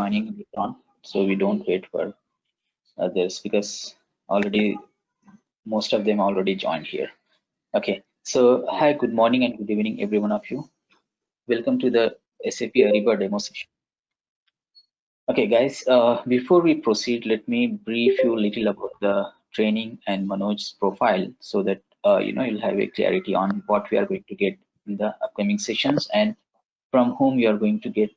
joining later on, so we don't wait for others because already most of them already joined here. Okay, so hi, good morning and good evening, every one of you. Welcome to the SAP Ariba demo session. Okay, guys, before we proceed, let me brief you a little about the training and Manoj's profile so that you'll have a clarity on what we are going to get in the upcoming sessions and from whom you are going to get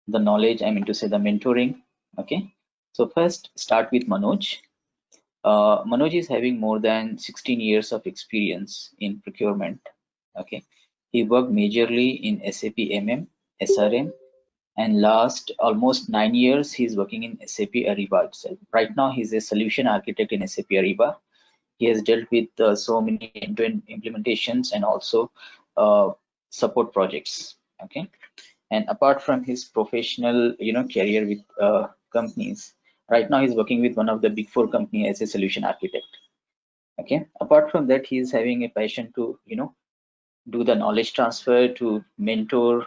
the knowledge, I mean to say the mentoring. Okay, so first start with Manoj. Manoj is having more than 16 years of experience in procurement. Okay, he worked majorly in SAP MM, SRM, and last almost 9 years he's working in SAP Ariba itself. Right now he's a solution architect in SAP Ariba. He has dealt with so many end-to-end implementations and also support projects. Okay, and apart from his professional career with companies, right now he's working with one of the big four company as a solution architect. Okay, apart from that, he is having a passion to do the knowledge transfer, to mentor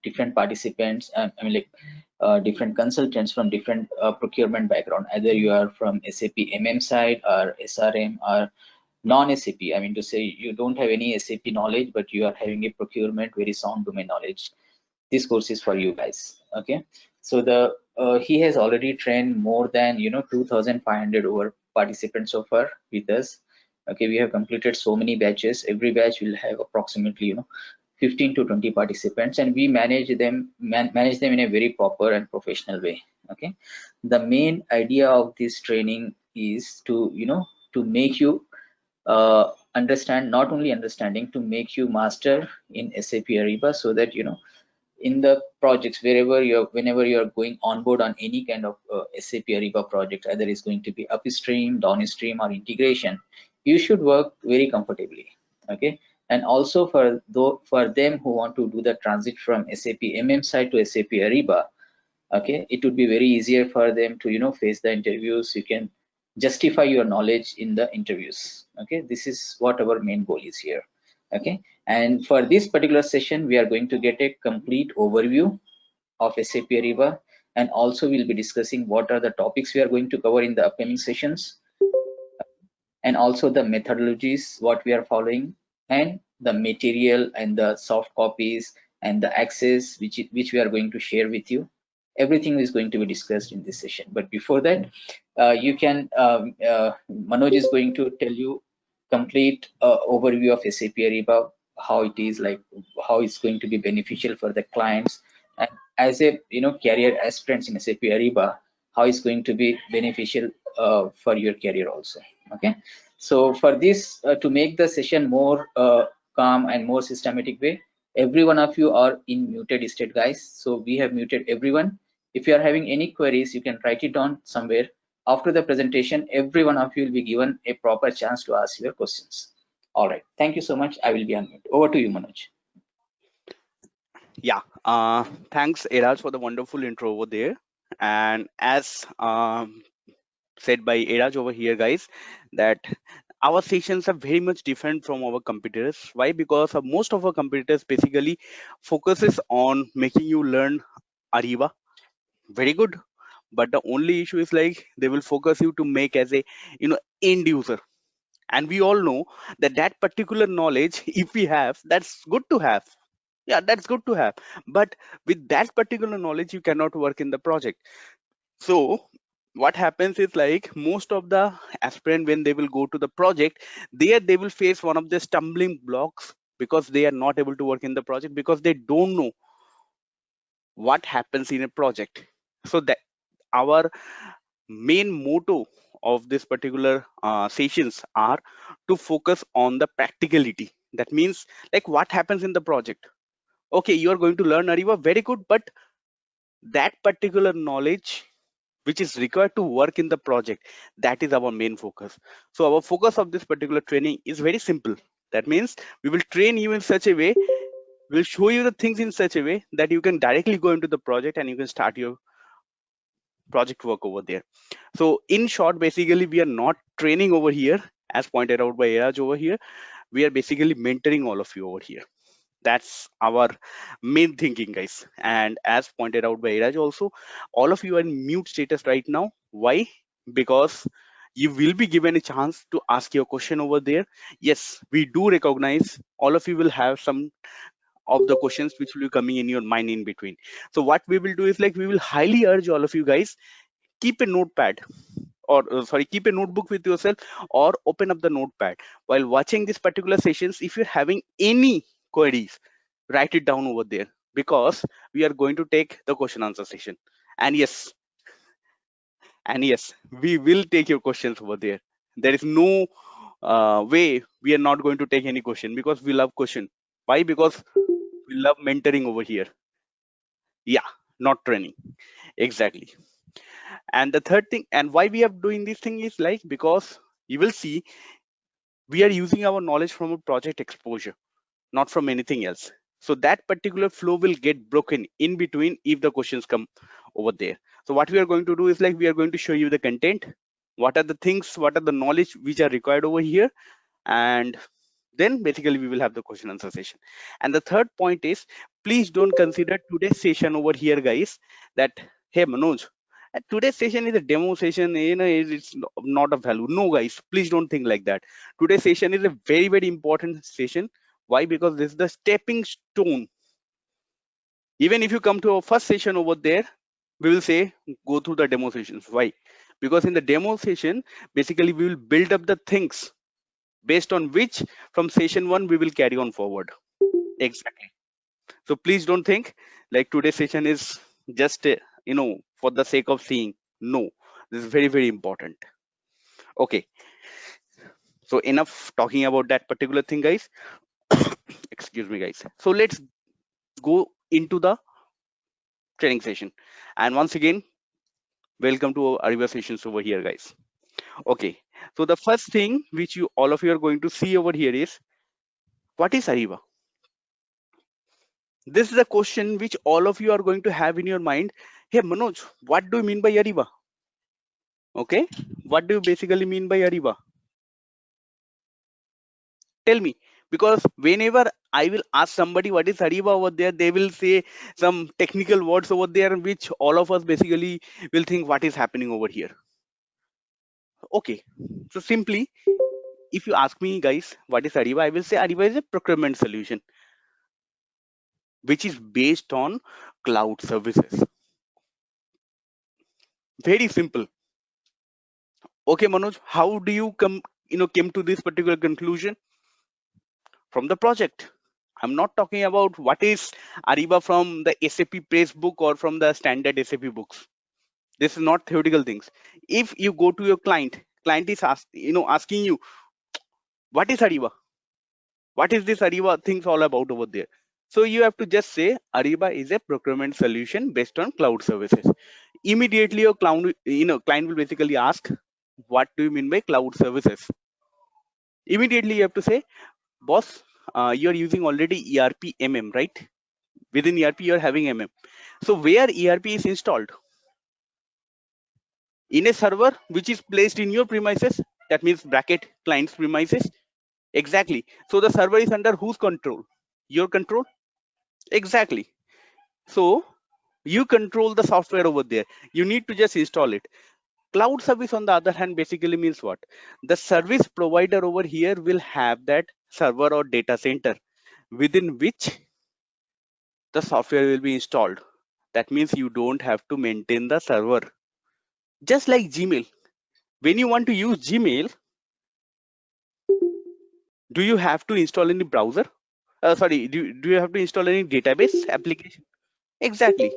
different participants, I mean like different consultants from different procurement background, either you are from SAP MM side or SRM or non-SAP. I mean to say you don't have any SAP knowledge, but you are having a procurement very sound domain knowledge. This course is for you guys. Okay, so the he has already trained more than 2,500 over participants so far with us. Okay, we have completed so many batches. Every batch will have approximately 15 to 20 participants, and we manage them in a very proper and professional way. Okay, the main idea of this training is to to make you understand, not only understanding, to make you master in SAP Ariba, so that in the projects whenever you're going on board on any kind of SAP Ariba project, either it's going to be upstream, downstream, or integration, you should work very comfortably. Okay, and also for them who want to do the transit from SAP MM side to SAP Ariba, okay, it would be very easier for them to face the interviews. You can justify your knowledge in the interviews. Okay, this is what our main goal is here. Okay, and for this particular session we are going to get a complete overview of SAP Ariba, and also we'll be discussing what are the topics we are going to cover in the upcoming sessions, and also the methodologies what we are following, and the material and the soft copies and the access which we are going to share with you. Everything is going to be discussed in this session, but before that you can Manoj is going to tell you complete overview of SAP Ariba, how it is, like how it's going to be beneficial for the clients, and as a career aspirants in SAP Ariba, how it's going to be beneficial for your career also. Okay, so for this to make the session more calm and more systematic way, every one of you are in muted state, guys. So we have muted everyone. If you are having any queries, you can write it down somewhere. After the presentation, every one of you will be given a proper chance to ask your questions. All right, thank you so much. I will be on mute. Over to you, Manoj. Yeah, thanks, Eraj, for the wonderful intro over there. And as said by Eraj over here, guys, that our sessions are very much different from our competitors. Why? Because most of our competitors basically focuses on making you learn Ariba. Very good, but the only issue is like they will focus you to make as a end user, and we all know that that particular knowledge, if we have, that's good to have. Yeah, that's good to have, but with that particular knowledge you cannot work in the project. So what happens is like most of the aspirant, when they will go to the project, there they will face one of the stumbling blocks, because they are not able to work in the project because they don't know what happens in a project. So that our main motto of this particular sessions are to focus on the practicality. That means like what happens in the project. Okay, you are going to learn Ariba, very good, but that particular knowledge which is required to work in the project, that is our main focus. So our focus of this particular training is very simple. That means we will train you in such a way, we'll show you the things in such a way that you can directly go into the project and you can start your project work over there. So in short, basically we are not training over here, as pointed out by Eraj over here. We are basically mentoring all of you over here. That's our main thinking, guys. And as pointed out by Iraj also, all of you are in mute status right now. Why? Because you will be given a chance to ask your question over there. Yes, we do recognize all of you will have some of the questions which will be coming in your mind in between. So what we will do is like we will highly urge all of you guys, keep a notepad, or sorry, keep a notebook with yourself, or open up the notepad while watching this particular sessions. If you're having any queries, write it down over there, because we are going to take the question answer session. And yes, we will take your questions over there. There is no way we are not going to take any question, because we love question. Why? Because we love mentoring over here. Yeah, not training. Exactly. And the third thing, and why we are doing this thing is like, because you will see we are using our knowledge from a project exposure, not from anything else. So that particular flow will get broken in between if the questions come over there. So what we are going to do is like we are going to show you the content, what are the things, what are the knowledge which are required over here, and then basically we will have the question answer session. And the third point is, please don't consider today's session over here, guys, that hey Manoj, today's session is a demo session, it's not of value. No guys, please don't think like that. Today's session is a very, very important session. Why? Because this is the stepping stone. Even if you come to our first session over there, we will say go through the demo sessions. Why? Because in the demo session, basically we will build up the things based on which from session one we will carry on forward. Exactly. So please don't think like today's session is just for the sake of seeing. No, this is very, very important. Okay, so enough talking about that particular thing, guys. Excuse me, guys. So let's go into the training session. And once again, welcome to our Ariba sessions over here, guys. Okay, so the first thing which you all of you are going to see over here is, what is Ariba? This is a question which all of you are going to have in your mind. Hey Manoj, what do you mean by Ariba? Okay, what do you basically mean by Ariba? Tell me, because whenever I will ask somebody what is Ariba over there, they will say some technical words over there, which all of us basically will think what is happening over here. Okay, so simply, if you ask me, guys, what is Ariba, I will say Ariba is a procurement solution which is based on cloud services. Very simple. Okay, Manoj, how do you came to this particular conclusion? From the project. I'm not talking about what is Ariba from the SAP Praise book or from the standard SAP books. This is not theoretical things. If you go to your client is asking you, what is Ariba? What is this Ariba things all about over there? So you have to just say Ariba is a procurement solution based on cloud services. Immediately your client will basically ask, what do you mean by cloud services? Immediately you have to say, boss, you're using already ERP right? Within ERP you're having so where ERP is installed? In a server which is placed in your premises, that means bracket client's premises. Exactly. So the server is under whose control? Your control. Exactly. So you control the software over there, you need to just install it. Cloud service on the other hand basically means what? The service provider over here will have that server or data center within which the software will be installed. That means you don't have to maintain the server. Just like Gmail, when you want to use Gmail, do you have to install any browser? Sorry, do you have to install any database application? Exactly.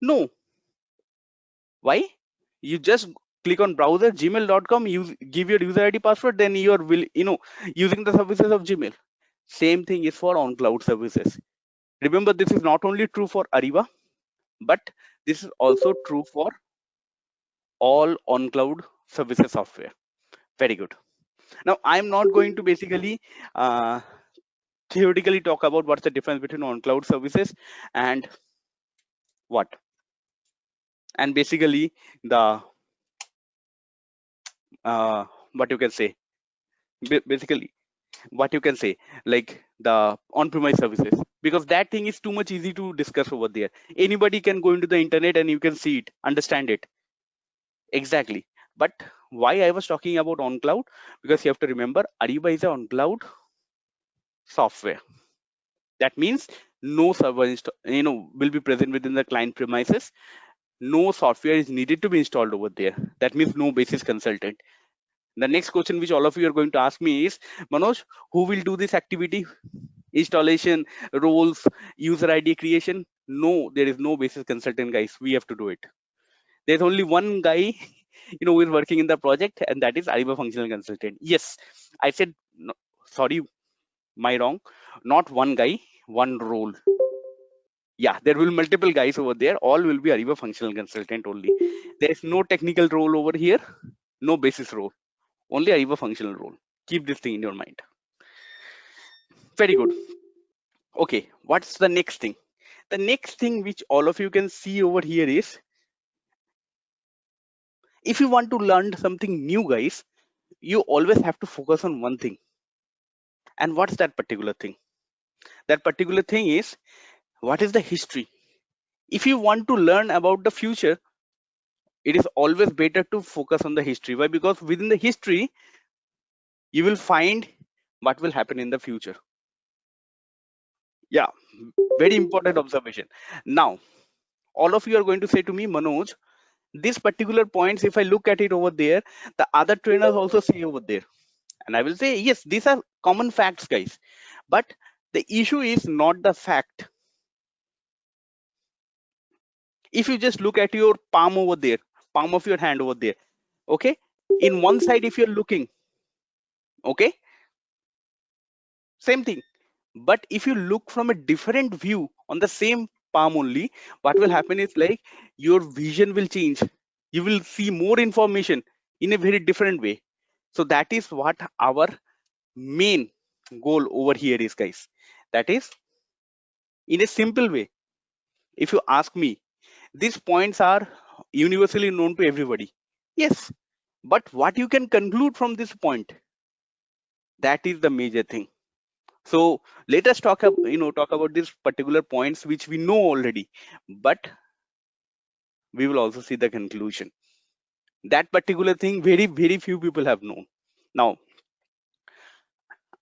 No. Why? You just click on browser gmail.com, you give your user ID password, then you are using the services of Gmail. Same thing is for on cloud services. Remember, this is not only true for Ariba, but this is also true for all on cloud services software. Very good. Now I'm not going to basically theoretically talk about what's the difference between on cloud services and what, and basically the what you can say basically what you can say, like the on-premise services, because that thing is too much easy to discuss over there. Anybody can go into the internet and you can see it, understand it. Exactly. But why I was talking about on cloud, because you have to remember Ariba is a on cloud software. That means no server will be present within the client premises. No software is needed to be installed over there. That means no basis consultant. The next question which all of you are going to ask me is, Manoj, who will do this activity? Installation, roles, user ID creation? No, there is no basis consultant, guys. We have to do it. There's only one guy, who is working in the project, and that is Ariba functional consultant. Yes, I said, no, sorry, my wrong. Not one guy, one role. Yeah, there will multiple guys over there. All will be Ariba functional consultant only. There is no technical role over here, no basis role, only Ariba functional role. Keep this thing in your mind. Very good. Okay, what's the next thing? The next thing which all of you can see over here is, if you want to learn something new, guys, you always have to focus on one thing. And what's that particular thing? That particular thing is, what is the history? If you want to learn about the future, it is always better to focus on the history. Why? Because within the history, you will find what will happen in the future. Yeah, very important observation. Now, all of you are going to say to me, Manoj, this particular points, if I look at it over there, the other trainers also say over there. And I will say, yes, these are common facts, guys. But the issue is not the fact. If you just look at your palm over there, palm of your hand over there, okay? In one side, if you're looking, okay, same thing. But if you look from a different view on the same palm only, what will happen is like your vision will change. You will see more information in a very different way. So that is what our main goal over here is, guys. That is, in a simple way, if you ask me, these points are universally known to everybody. Yes, but what you can conclude from this point, that is the major thing. So let us talk about these particular points which we know already, but we will also see the conclusion. That particular thing, very very few people have known. Now,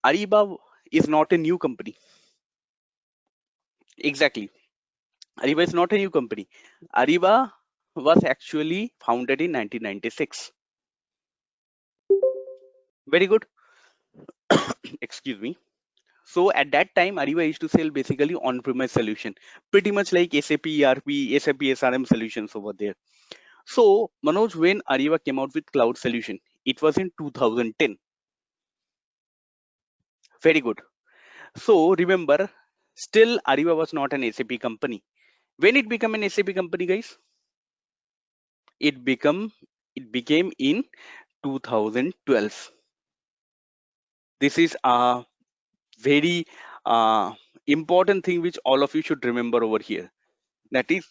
Ariba is not a new company. Exactly, Ariba is not a new company. Ariba was actually founded in 1996. Very good. Excuse me. So at that time, Ariba used to sell basically on-premise solution, pretty much like SAP ERP, SAP SRM solutions over there. So Manoj, when Ariba came out with cloud solution, it was in 2010. Very good. So remember, still Ariba was not an SAP company. When it became an SAP company, guys, it become it became in 2012. This is a very important thing which all of you should remember over here. That is,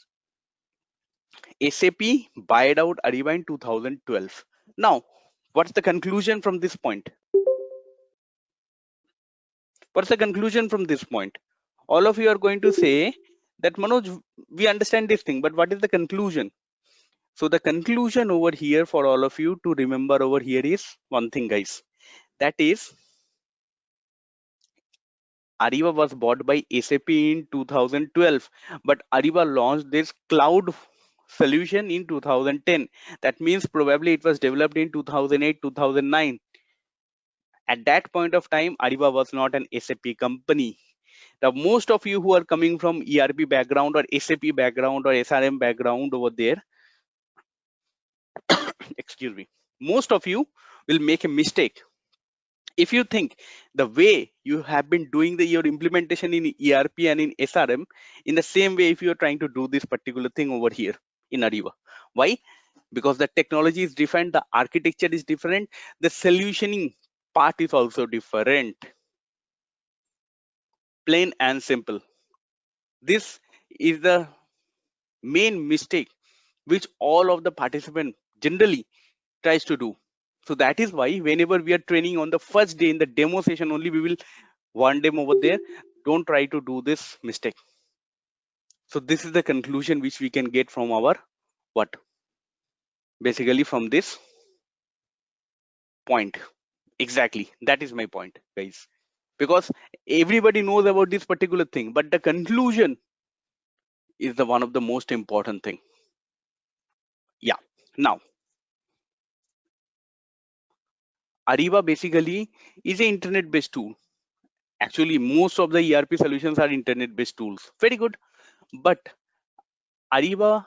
SAP bought out Ariba in 2012. Now, what's the conclusion from this point? What's the conclusion from this point? All of you are going to say that, Manoj, we understand this thing, but what is the conclusion? So the conclusion over here for all of you to remember over here is one thing, guys. That is, Ariba was bought by SAP in 2012, but Ariba launched this cloud solution in 2010. That means probably it was developed in 2008, 2009. At that point of time, Ariba was not an SAP company. Now, most of you who are coming from ERP background or SAP background or SRM background over there, excuse me, most of you will make a mistake. If you think the way you have been doing your implementation in ERP and in SRM, in the same way, if you are trying to do this particular thing over here in Ariba, why? Because the technology is different, the architecture is different, the solutioning part is also different. Plain and simple. This is the main mistake which all of the participants generally tries to do. So that is why whenever we are training on the first day in the demo session only, we will warn them over there, don't try to do this mistake. So this is the conclusion which we can get from our what? Basically from this point. Exactly. That is my point, guys. Because everybody knows about this particular thing, but the conclusion is the one of the most important thing. Yeah. Now, Ariba basically is an internet-based tool. Actually, most of the ERP solutions are internet-based tools. Very good. But Ariba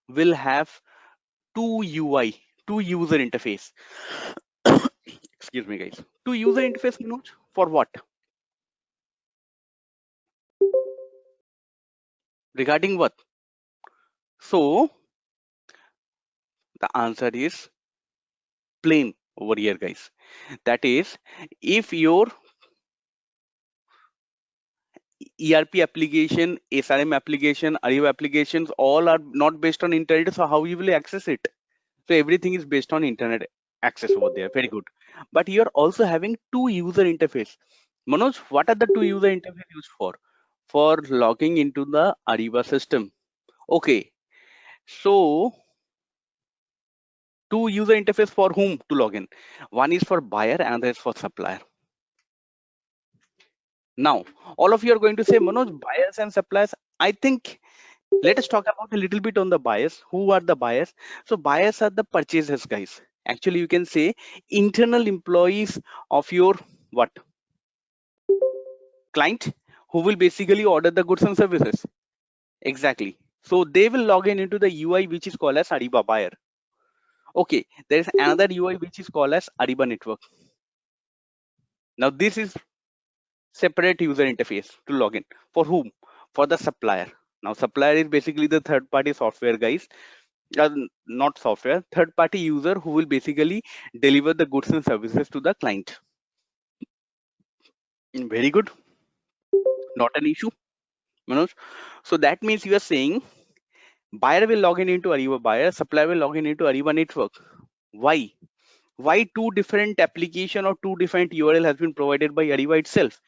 will have two UI, two user interface. Excuse me, guys. Two user interface, Manoj, for what? Regarding what? So the answer is plain over here, guys. That is, if your ERP application, SRM application, Ariba applications, all are not based on internet, so how you will access it? So everything is based on internet access over there. Very good. But you're also having two user interface. Manoj, what are the two user interface used for? For logging into the Ariba system. Okay. So two user interface for whom to log in? One is for buyer, another is for supplier. Now, all of you are going to say, Manoj, buyers and suppliers. I think let us talk about a little bit on the buyers. Who are the buyers? So buyers are the purchasers, guys. Actually, you can say internal employees of your what? Client, who will basically order the goods and services. Exactly. So they will log in into the UI which is called as Ariba buyer. Okay, there is another UI which is called as Ariba network. Now this is separate user interface to log in. For whom? For the supplier. Now supplier is basically the third party software, guys. Not software, third party user who will basically deliver the goods and services to the client. Very good. Not an issue, Manoj. So that means you are saying buyer will log in into Ariba buyer, supplier will log in into Ariba network. Why? Why two different application or two different URL has been provided by Ariba itself?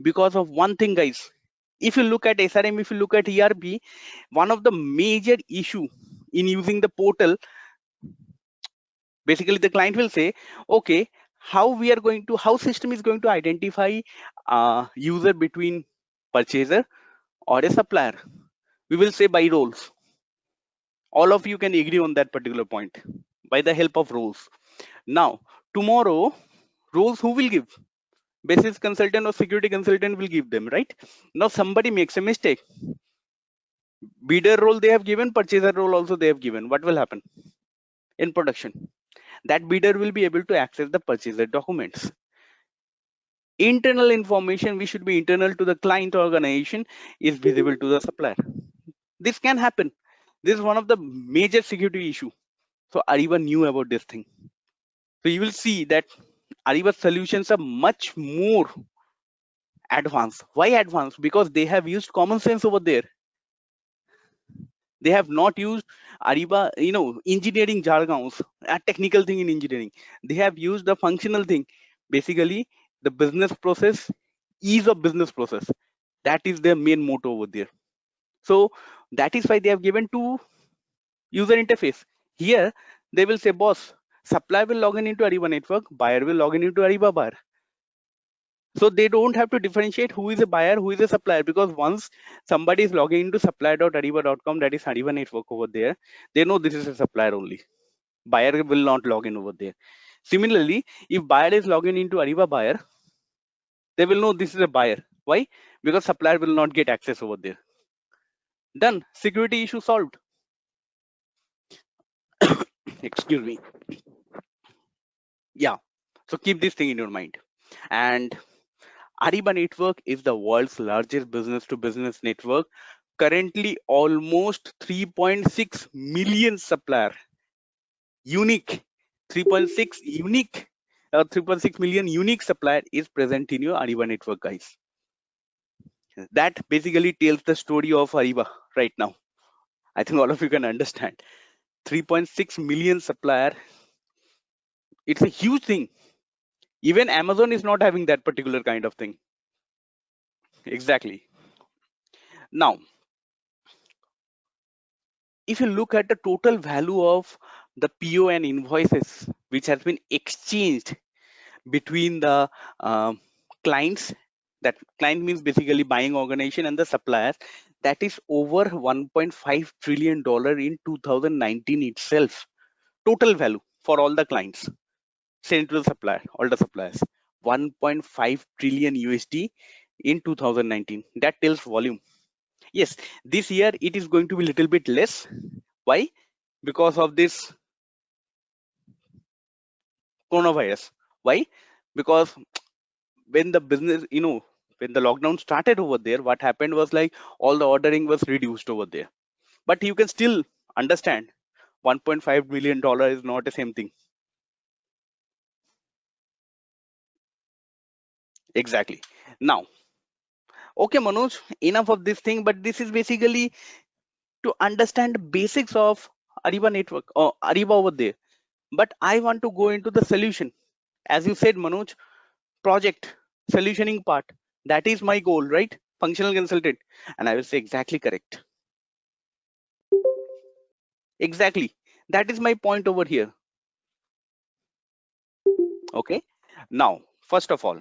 Because of one thing, guys. If you look at SRM, if you look at ERP, one of the major issue in using the portal, basically the client will say, okay, how system is going to identify user between purchaser or a supplier? We will say by roles. All of you can agree on that particular point by the help of roles. Now, tomorrow, roles who will give? Basis consultant or security consultant will give them, right? Now somebody makes a mistake. Bidder role they have given, purchaser role also they have given. What will happen in production? That bidder will be able to access the purchaser documents. Internal information which should be internal to the client organization is visible to the supplier. This can happen. This is one of the major security issue. So Ariba knew about this thing. So you will see that Ariba solutions are much more advanced. Why advanced? Because they have used common sense over there. They have not used Ariba, engineering jargons, a technical thing in engineering. They have used the functional thing, basically the business process, ease of business process. That is their main motto over there. So that is why they have given two user interface. Here they will say, boss, supplier will log in into Ariba network, buyer will log in into Ariba buyer. So they don't have to differentiate who is a buyer, who is a supplier, because once somebody is logging into supplier.ariba.com, that is Ariba network over there, they know this is a supplier only. Buyer will not log in over there. Similarly, if buyer is logging into Ariba buyer, they will know this is a buyer. Why? Because supplier will not get access over there. Done. Security issue solved. Excuse me. Yeah. So keep this thing in your mind. And Ariba network is the world's largest business to business network. Currently almost 3.6 million supplier. Unique. 3.6 unique. 3.6 million unique supplier is present in your Ariba network, guys. That basically tells the story of Ariba right now. I think all of you can understand. 3.6 million supplier It's a huge thing. Even Amazon is not having that particular kind of thing. Exactly. Now, if you look at the total value of the PO and invoices which has been exchanged between the clients, that client means basically buying organization, and the suppliers, that is over 1.5 trillion dollar in 2019 itself. Total value for all the clients sent to the supplier, all the suppliers, 1.5 trillion USD in 2019. That tells volume. Yes, this year it is going to be little bit less. Why? Because of this coronavirus. Why? Because when the business, when the lockdown started over there, what happened was like all the ordering was reduced over there. But you can still understand 1.5 billion dollar is not the same thing. Exactly. Now, okay, Manoj, enough of this thing, but this is basically to understand the basics of Ariba network or Ariba over there. But I want to go into the solution. As you said, Manoj, project solutioning part. That is my goal, right? Functional consultant. And I will say exactly correct. Exactly. That is my point over here. Okay. Now, first of all,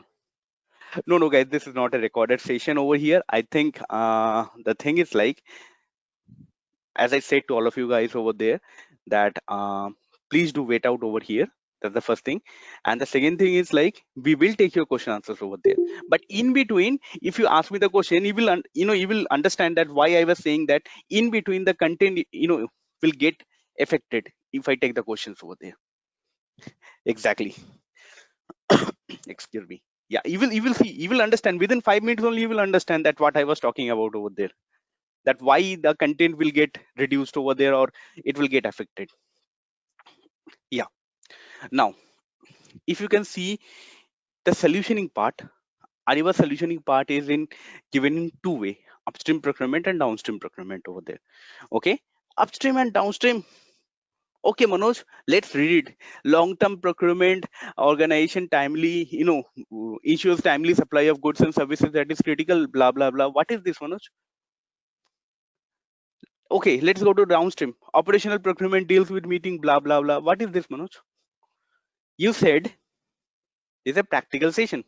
no, guys, this is not a recorded session over here. I think the thing is like, as I said to all of you guys over there, that please do wait out over here. That's the first thing. And the second thing is like, we will take your question answers over there. But in between, if you ask me the question, you will, you will understand that why I was saying that in between the content, will get affected if I take the questions over there. Exactly. Excuse me. Yeah, you will see, you will understand within 5 minutes only. You will understand that what I was talking about over there. That why the content will get reduced over there or it will get affected. Yeah. Now, if you can see the solutioning part, Ariba solutioning part is in given in two way: upstream procurement and downstream procurement over there. Okay, upstream and downstream. Okay, Manoj, let's read it. Long-term procurement organization timely, ensures timely supply of goods and services that is critical. Blah blah blah. What is this, Manoj? Okay, let's go to downstream. Operational procurement deals with meeting. Blah blah blah. What is this, Manoj? You said is a practical session.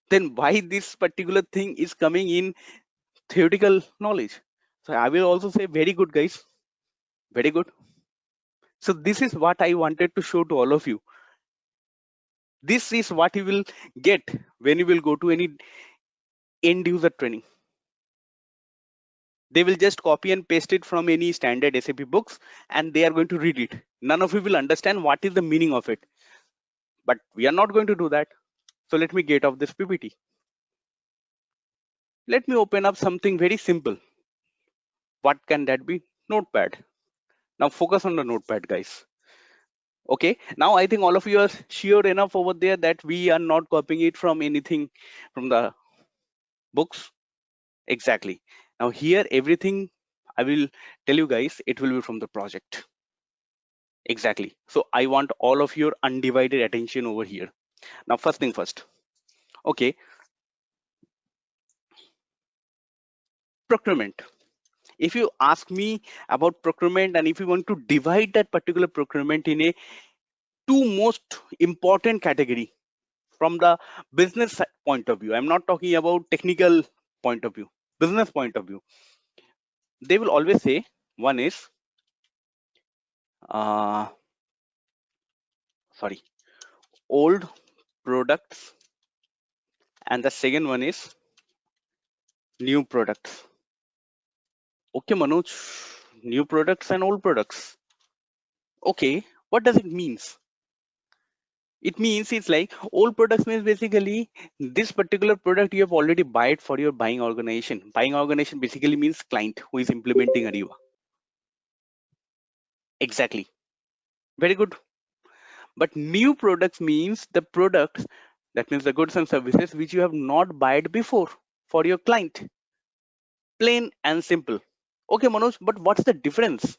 Then why this particular thing is coming in theoretical knowledge? So I will also say very good, guys. Very good. So this is what I wanted to show to all of you. This is what you will get when you will go to any end user training. They will just copy and paste it from any standard SAP books and they are going to read it. None of you will understand what is the meaning of it. But we are not going to do that. So let me get off this PPT. Let me open up something very simple. What can that be? Notepad. Now focus on the notepad, guys. Okay, now I think all of you are sure enough over there that we are not copying it from anything from the books. Exactly. Now here everything I will tell you guys, it will be from the project. Exactly. So I want all of your undivided attention over here. Now first thing first. Okay, procurement. If you ask me about procurement and if you want to divide that particular procurement in a two most important category from the business point of view, I'm not talking about technical point of view, business point of view, they will always say one is uh, sorry, old products, and the second one is new products. Okay, Manoj, new products and old products. Okay, what does it means? It means it's like old products means basically this particular product you have already buy it for your buying organization. Buying organization basically means client who is implementing Ariba. Exactly. Very good. But new products means the products, that means the goods and services which you have not bought before for your client. Plain and simple. Okay, Manoj, but what's the difference?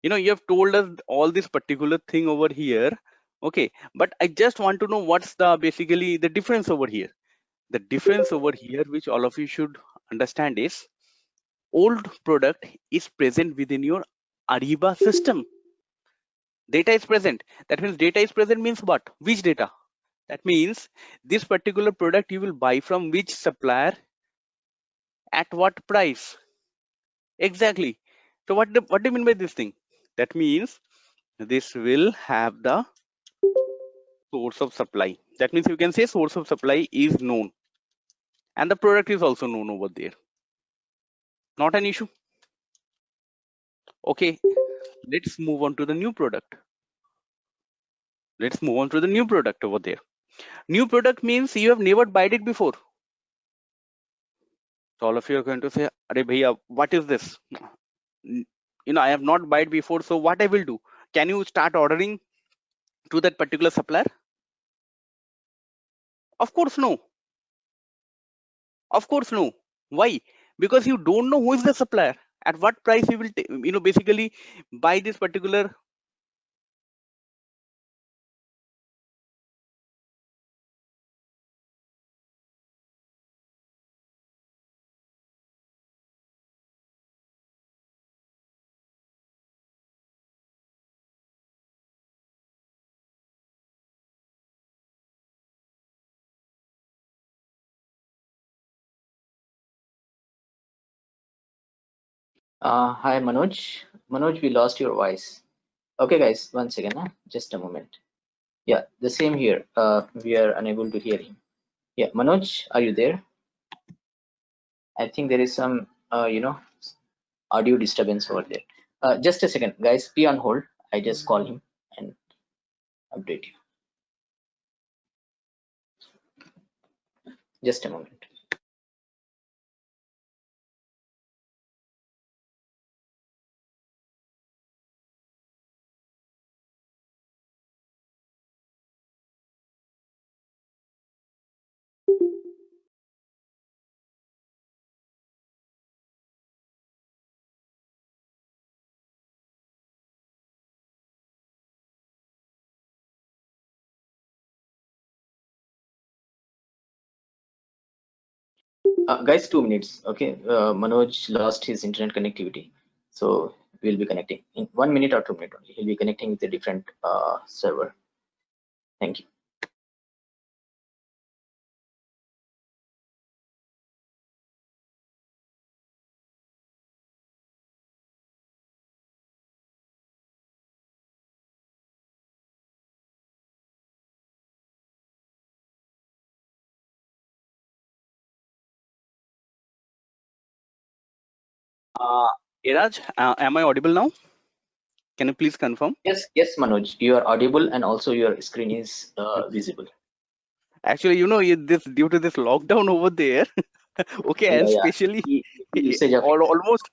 You have told us all this particular thing over here, Okay, but I just want to know what's the basically the difference over here. The difference over here, which all of you should understand, is old product is present within your Ariba system. Data is present. That means data is present means what? Which data? That means this particular product you will buy from which supplier at what price? Exactly. So what do you mean by this thing? That means this will have the source of supply. That means you can say source of supply is known and the product is also known over there. Not an issue. Okay, let's move on to the new product. Let's move on to the new product over there. New product means you have never bought it before. So all of you are going to say, "Arey bhaiya, what is this? I have not bought before. So what I will do? Can you start ordering to that particular supplier?" Of course, no. Of course, no. Why? Because you don't know who is the supplier. At what price you will, basically buy this particular. Hi Manoj. Manoj, we lost your voice. Okay, guys, one second. Huh? Just a moment. Yeah, the same here. We are unable to hear him. Yeah, Manoj, are you there? I think there is some, audio disturbance over there. Just a second, guys. Be on hold. I just call him and update you. Just a moment. Guys, 2 minutes. Okay, Manoj lost his internet connectivity, so we'll be connecting in 1 minute or 2 minutes only. He'll be connecting with a different server. Thank you. Uh, Iraj, am I audible now? Can you please confirm? Yes, yes, Manoj, you are audible and also your screen is visible. Actually, this due to this lockdown over there. Okay, and Yeah, yeah. especially Usage of internet. almost,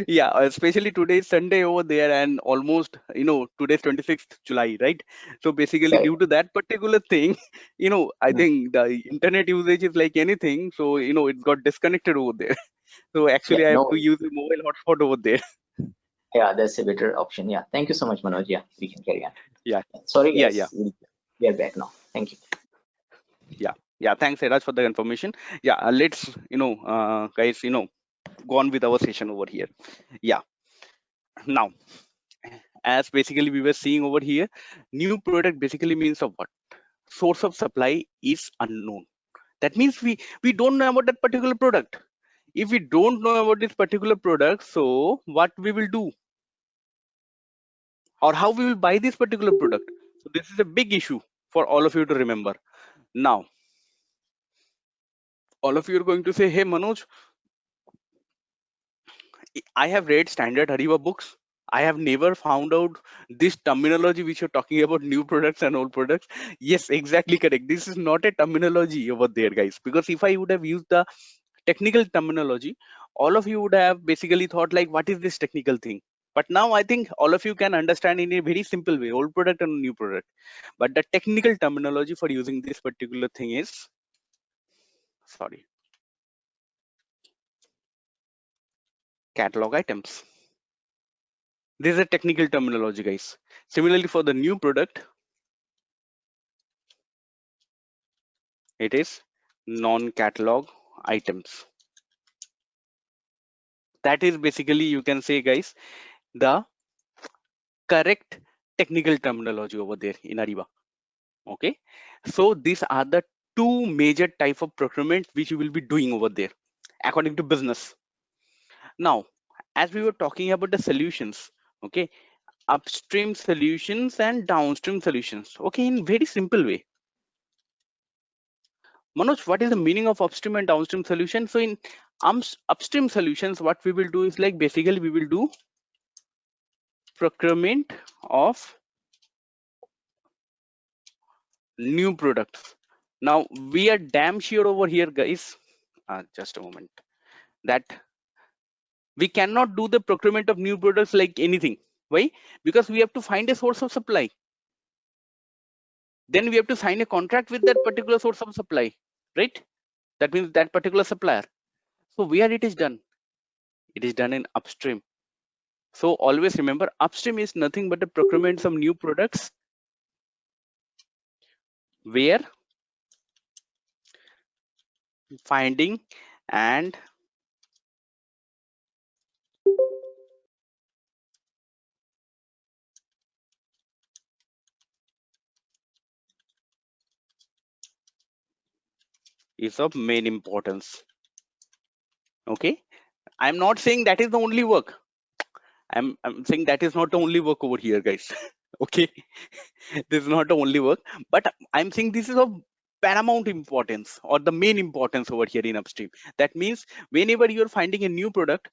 yeah, especially today is Sunday over there, and almost today's 26th July, right? So basically, Yeah, due to that particular thing, I yeah. think the internet usage is like anything, so it got disconnected over there. So Yeah, actually, I have no to worries. use a mobile hotspot over there. Yeah, that's a better option. Yeah, thank you so much, Manoj. Yeah, we can carry on. Yeah, Yeah. Sorry, yeah, yeah, guys. We are back now. Thank you. yeah, yeah. Thanks, Eraj, for the information. Yeah, let's guys, go on with our session over here. Yeah, now, as basically we were seeing over here, new product basically means of what? Source of supply is unknown. That means we don't know about that particular product. If we don't know about this particular product, so what we will do, or how we will buy this particular product? So this is a big issue for all of you to remember. Now, all of you are going to say, hey Manoj, I have read standard Hariva books. I have never found out this terminology which you're talking about, new products and old products. Yes, exactly correct. This is not a terminology over there, guys. Because if I would have used the technical terminology, all of you would have basically thought like, what is this technical thing? But now I think all of you can understand in a very simple way, old product and new product. But the technical terminology for using this particular thing is, sorry, catalog items. This is a technical terminology, guys. Similarly, for the new product, It is non-catalog items. That is basically, you can say guys, the correct technical terminology over there in Ariba. Okay, so these are the two major type of procurement which you will be doing over there according to business. Now, as we were talking about the solutions, okay, upstream solutions and downstream solutions. Okay, in very simple way. Manoj, what is the meaning of upstream and downstream solution? So in upstream solutions, what we will do is like basically we will do procurement of new products. Now we are damn sure over here, guys. Just a moment. That we cannot do the procurement of new products like anything. Why? Because we have to find a source of supply. Then we have to sign a contract with that particular source of supply, right? That means that particular supplier. So where it is done? It is done in upstream. So always remember, upstream is nothing but the procurement of new products where finding and is of main importance. Okay, I'm not saying that is the only work. I'm saying that is not the only work over here, guys. Okay, this is not the only work, but I'm saying this is of paramount importance or the main importance over here in upstream. That means whenever you're finding a new product,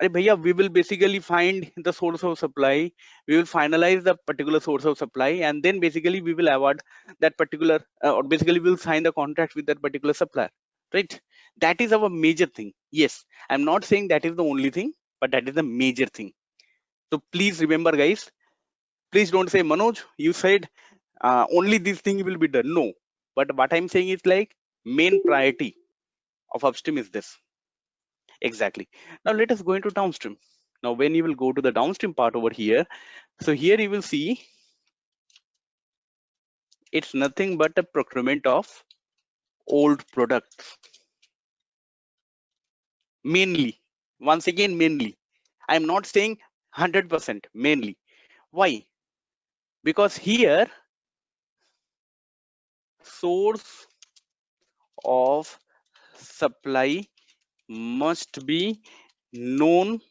अरे भैया, we will basically find the source of supply, we will finalize the particular source of supply, and then basically we will award that particular or basically we will sign the contract with that particular supplier, right? That is our major thing. Yes, I'm not saying that is the only thing, but that is the major thing. So please remember, guys, please don't say, Manoj, you said only this thing will be done. No, but what I'm saying is like main priority of upstream is this. Exactly. Now let us go into downstream. Now when you will go to the downstream part over here, so here you will see it's nothing but a procurement of old products. Mainly, once again, mainly. I'm not saying 100%, mainly. Why? Because here source of supply must be known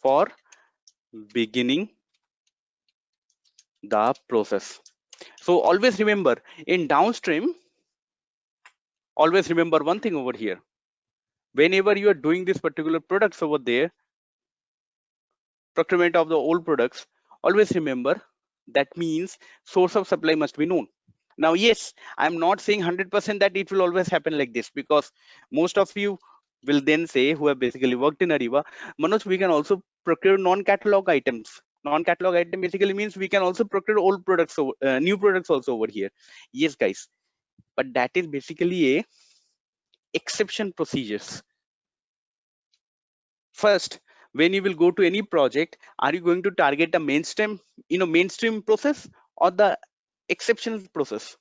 for beginning the process. So always remember, in downstream, always remember one thing over here. Whenever you are doing this particular products over there, procurement of the old products, always remember that means source of supply must be known. Now, yes, I'm not saying 100% that it will always happen like this, because most of you will then say, who have basically worked in Ariba, Manoj, we can also procure non-catalog items. Non-catalog item basically means we can also procure old products, new products also over here. Yes, guys, but that is basically a exception procedures. First, when you will go to any project, are you going to target a mainstream process or the exceptional process?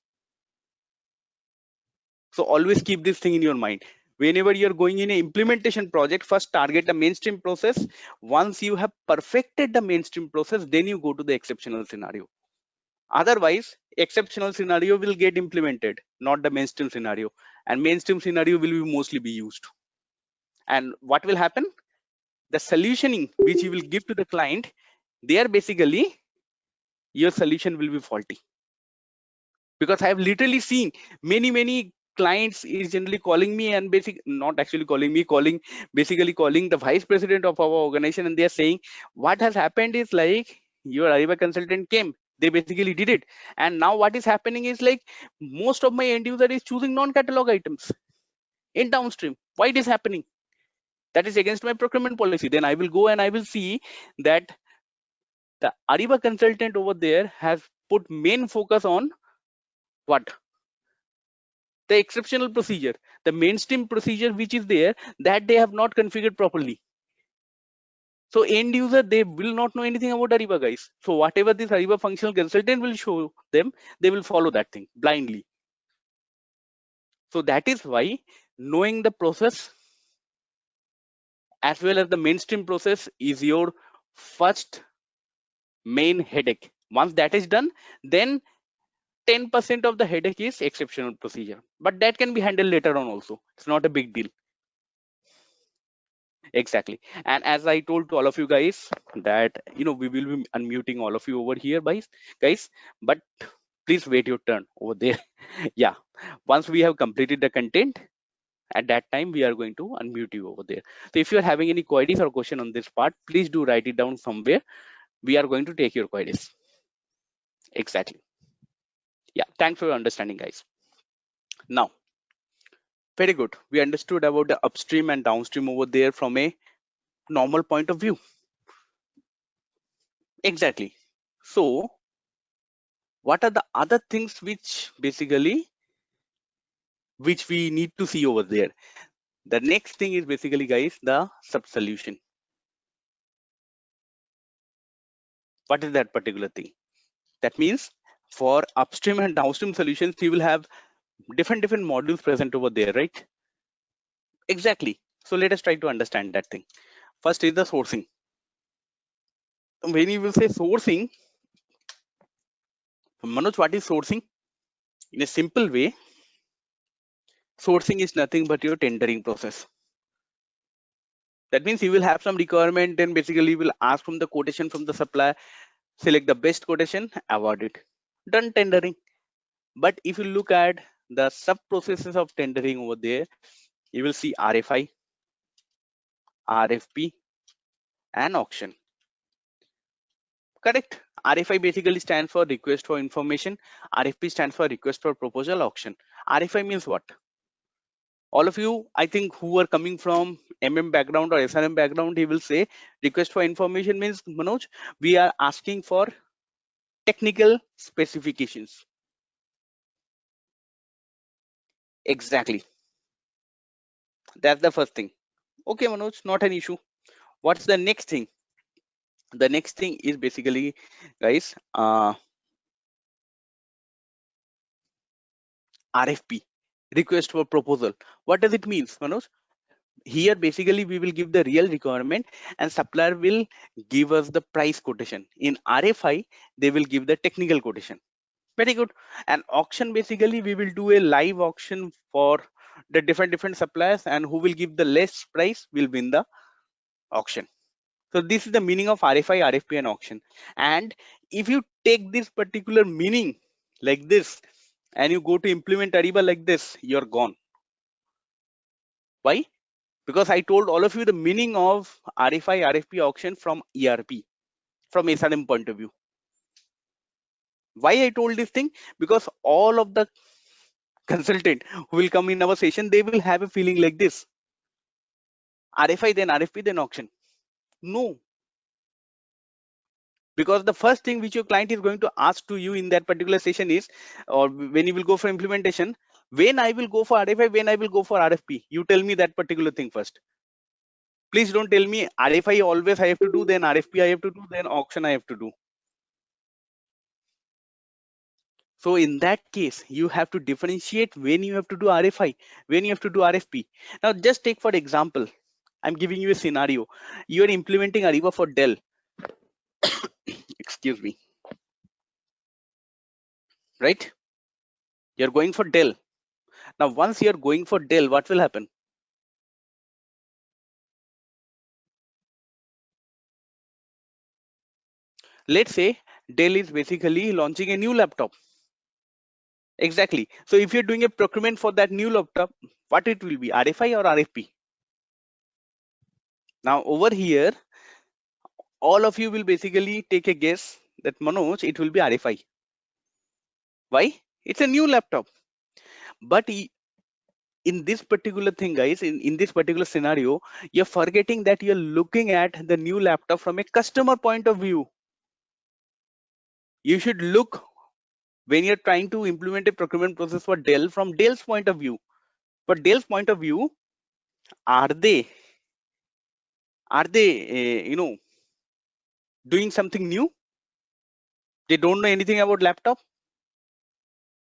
So always keep this thing in your mind. Whenever you're going in an implementation project, first target the mainstream process. Once you have perfected the mainstream process, then you go to the exceptional scenario. Otherwise, exceptional scenario will get implemented, not the mainstream scenario, and mainstream scenario will be mostly be used. And what will happen? The solutioning which you will give to the client, there basically your solution will be faulty. Because I have literally seen many clients is generally calling me and not actually calling me, basically calling the vice president of our organization, and they are saying what has happened is like your Ariba consultant came, they basically did it, and now what is happening is like most of my end user is choosing non-catalog items in downstream. Why it is happening? That is against my procurement policy. Then I will go and I will see that the Ariba consultant over there has put main focus on what? The exceptional procedure. The mainstream procedure which is there, that they have not configured properly. So end user, they will not know anything about Ariba, guys. So whatever this Ariba functional consultant will show them, they will follow that thing blindly. So that is why knowing the process as well as the mainstream process is your first main headache. Once that is done, then 10% of the headache is exceptional procedure, but that can be handled later on also. It's not a big deal. Exactly. And as I told to all of you guys that we will be unmuting all of you over here, guys, but please wait your turn over there. Yeah, once we have completed the content, at that time we are going to unmute you over there. So if you are having any queries or question on this part, please do write it down somewhere. We are going to take your queries. Exactly. Yeah, thanks for your understanding, guys. Now, very good, we understood about the upstream and downstream over there from a normal point of view. Exactly. So what are the other things which we need to see over there? The next thing is basically, guys, the sub solution. What is that particular thing? That means for upstream and downstream solutions, you will have different modules present over there, right? Exactly. So let us try to understand that thing. First is the sourcing. When you will say sourcing, Manoj, what is sourcing? In a simple way, sourcing is nothing but your tendering process. That means you will have some requirement, and basically you will ask from the quotation from the supplier, select the best quotation, award it. Done tendering. But if you look at the sub processes of tendering over there, you will see RFI, RFP, and auction. Correct? RFI basically stands for request for information. RFP stands for request for proposal. Auction. RFI means what? All of you, I think, who are coming from background or SRM background, he will say request for information means, Manoj, we are asking for technical specifications. Exactly. That's the first thing. Okay, Manoj, not an issue. What's the next thing? The next thing is basically, guys, RFP, request for proposal. What does it mean, Manoj? Here basically we will give the real requirement and supplier will give us the price quotation. In RFI, they will give the technical quotation. Very good. And auction, basically we will do a live auction for the different suppliers, and who will give the less price will win the auction. So this is the meaning of RFI, RFP, and auction. And if you take this particular meaning like this and you go to implement Ariba like this, you're gone. Why? Because I told all of you the meaning of RFI, RFP, auction from ERP, from SRM point of view. Why I told this thing? Because all of the consultant who will come in our session, they will have a feeling like this: RFI, then RFP, then auction. No, because the first thing which your client is going to ask to you in that particular session is, or when you will go for implementation, when I will go for RFI, when I will go for RFP, you tell me that particular thing first. Please don't tell me RFI always I have to do, then RFP I have to do, then auction I have to do. So in that case, you have to differentiate when you have to do RFI, when you have to do RFP. Now just take for example, I'm giving you a scenario. You are implementing Ariba for Dell. Excuse me. Right? You're going for Dell. Now once you're going for Dell, what will happen? Let's say Dell is basically launching a new laptop. Exactly. So if you're doing a procurement for that new laptop, what it will be, RFI or RFP? Now over here, all of you will basically take a guess that Manoj, it will be RFI. Why? It's a new laptop. But in this particular thing, guys, in this particular scenario, you're forgetting that you're looking at the new laptop from a customer point of view. You should look when you're trying to implement a procurement process for Dell from Dell's point of view. For Dell's point of view, are they Are they, doing something new? They don't know anything about laptop.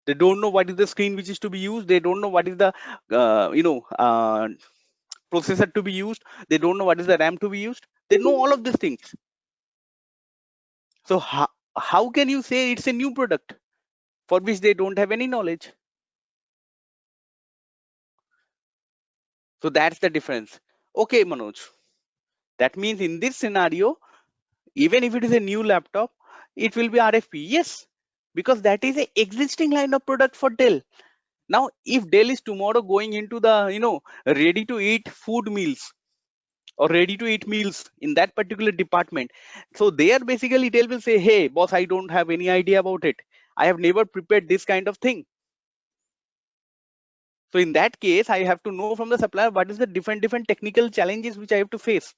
They don't know what is the screen which is to be used. They don't know what is the, processor to be used. They don't know what is the RAM to be used. They know all of these things. So how can you say it's a new product for which they don't have any knowledge? So that's the difference. Okay, Manoj. That means in this scenario, even if it is a new laptop, it will be RFP. Yes, because that is a existing line of product for Dell. Now, if Dell is tomorrow going into the, ready to eat food meals or ready to eat meals in that particular department, so there basically Dell will say, hey, boss, I don't have any idea about it. I have never prepared this kind of thing. So in that case, I have to know from the supplier what is the different technical challenges which I have to face.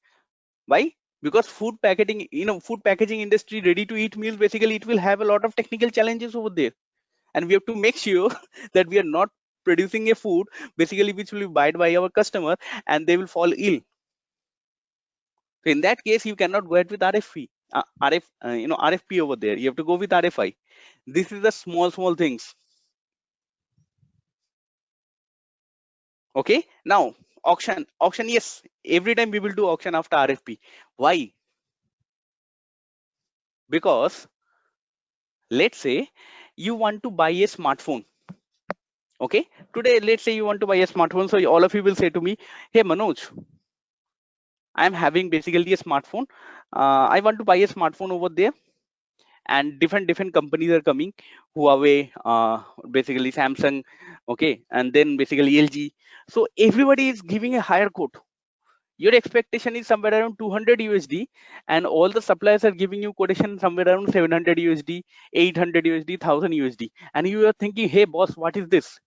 Why? Because food packaging industry, ready to eat meals, basically it will have a lot of technical challenges over there, and we have to make sure that we are not producing a food basically which will be bought by our customer and they will fall ill. So in that case, you cannot go ahead with RFP, RFP over there. You have to go with RFI. This is the small things. Okay. Now auction. Yes. Every time we will do auction after RFP. Why? Because let's say you want to buy a smartphone. Okay. Today, let's say you want to buy a smartphone. So all of you will say to me, hey Manoj, I'm having basically a smartphone. I want to buy a smartphone over there, and different companies are coming. Huawei, basically Samsung, okay, and then basically LG. So everybody is giving a higher quote. Your expectation is somewhere around 200 USD, and all the suppliers are giving you quotation somewhere around 700 USD, 800 USD, 1000 USD, and you are thinking, hey boss, what is this?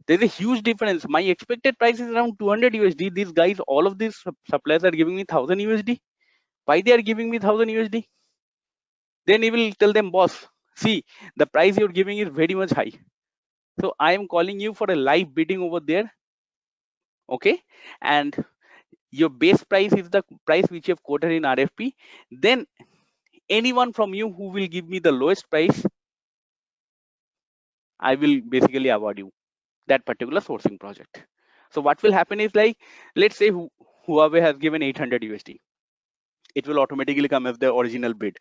There's a huge difference. My expected price is around 200 USD. These guys, all of these suppliers are giving me 1000 USD. Why they are giving me 1000 USD? Then he will tell them, boss, see, the price you're giving is very much high. So I am calling you for a live bidding over there. Okay. And your base price is the price which you have quoted in RFP. Then anyone from you who will give me the lowest price, I will basically award you that particular sourcing project. So what will happen is, like, let's say Huawei has given 800 USD. It will automatically come as the original bid.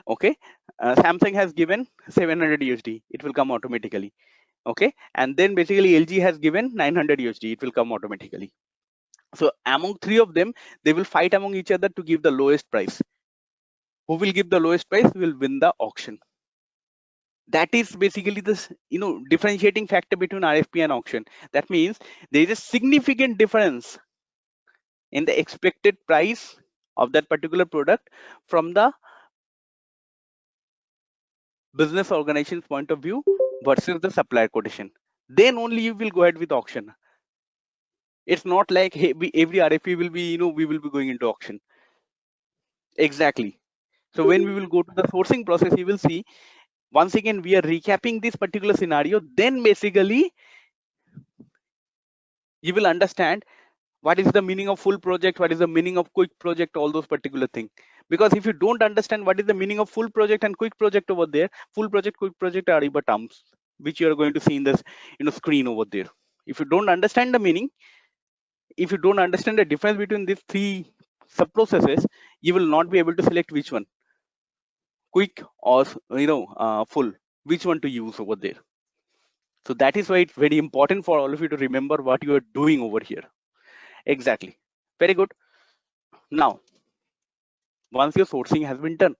Okay. Samsung has given 700 USD. It will come automatically. Okay. And then basically LG has given 900 USD. It will come automatically. So among three of them, they will fight among each other to give the lowest price. Who will give the lowest price will win the auction. That is basically this, differentiating factor between RFP and auction. That means there is a significant difference in the expected price of that particular product from the business organization's point of view versus the supplier quotation. Then only you will go ahead with auction. It's not like, hey, every RFP will be, we will be going into auction. Exactly. So when we will go to the sourcing process, you will see, once again, we are recapping this particular scenario. Then basically, you will understand what is the meaning of full project, what is the meaning of quick project, all those particular things. Because if you don't understand what is the meaning of full project and quick project over there, full project, quick project are Ariba terms, which you are going to see in this, screen over there. If you don't understand the meaning, if you don't understand the difference between these three sub processes, you will not be able to select which one, quick or full, which one to use over there. So that is why it's very important for all of you to remember what you are doing over here. Exactly. Very good. Now, once your sourcing has been done,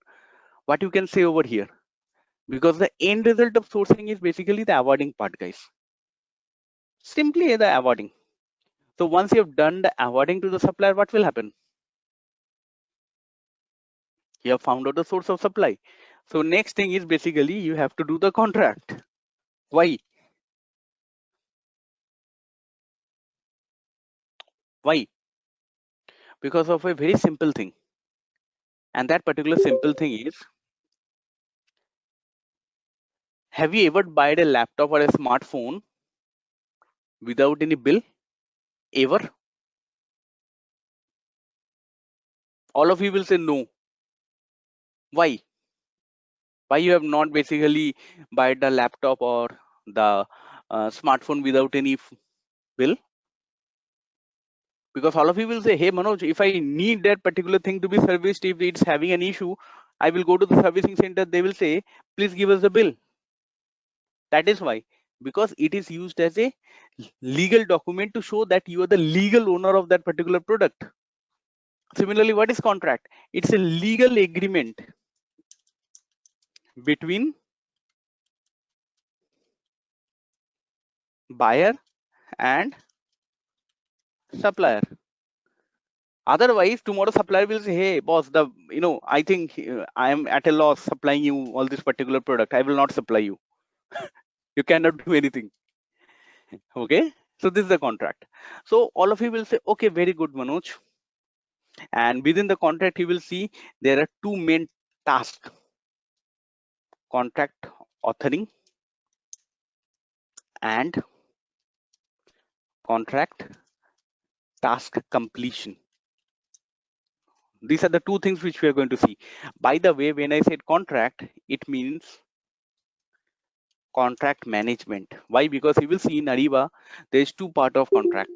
what you can say over here, because the end result of sourcing is basically the awarding part, guys. Simply the awarding. So once you have done the awarding to the supplier, what will happen? You have found out the source of supply. So next thing is basically you have to do the contract. Why? Why? Because of a very simple thing. And that particular simple thing is, have you ever bought a laptop or a smartphone without any bill? Ever? All of you will say no. Why? Why you have not basically buy the laptop or the smartphone without any bill? Because all of you will say, hey Manoj, if I need that particular thing to be serviced, if it's having an issue, I will go to the servicing center. They will say, please give us the bill. That is why, because it is used as a legal document to show that you are the legal owner of that particular product. Similarly, what is contract? It's a legal agreement between buyer and supplier. Otherwise, tomorrow supplier will say, hey boss, I think I am at a loss supplying you all this particular product. I will not supply you. You cannot do anything. Okay. So this is the contract. So all of you will say, okay, very good, Manoj. And within the contract, you will see there are two main tasks: contract authoring and contract task completion. These are the two things which we are going to see. By the way, when I said contract, it means contract management. Why? Because you will see in Ariba, there is two part of contract.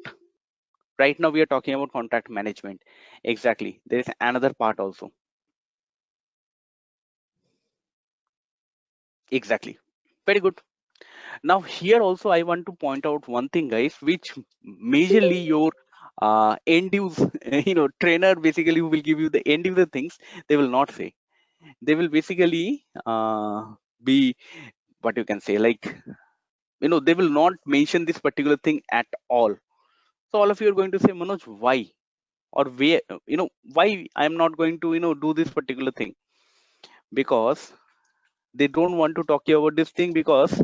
Right now, we are talking about contract management. Exactly. There is another part also. Exactly. Very good. Now here also I want to point out one thing, guys, which majorly your end use trainer basically who will give you the end user things, they will not say. They will basically be, what you can say, like, they will not mention this particular thing at all. So all of you are going to say, Manoj, why? Or where, why I am not going to do this particular thing? Because they don't want to talk you about this thing, because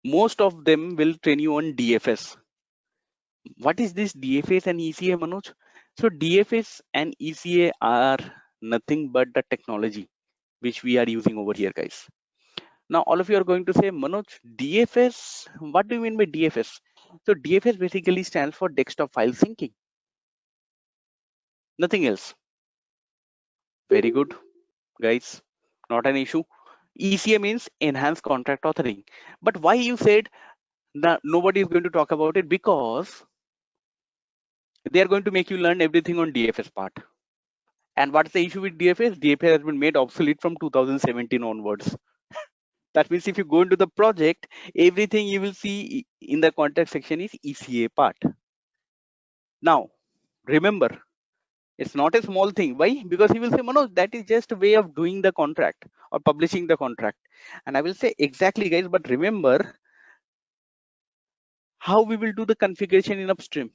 most of them will train you on DFS. What is this DFS and ECA, Manoj? So DFS and ECA are nothing but the technology which we are using over here, guys. Now all of you are going to say, Manoj, DFS, what do you mean by DFS? So DFS basically stands for desktop file syncing, nothing else. Very good, guys, not an issue. ECA means enhanced contract authoring. But why you said that nobody is going to talk about it? Because they are going to make you learn everything on DFS part. And what's the issue with DFS? DFS has been made obsolete from 2017 onwards. That means if you go into the project, everything you will see in the contract section is ECA part. Now, remember, it's not a small thing. Why? Because he will say, Manoj, that is just a way of doing the contract or publishing the contract. And I will say, exactly, guys, but remember how we will do the configuration in upstream.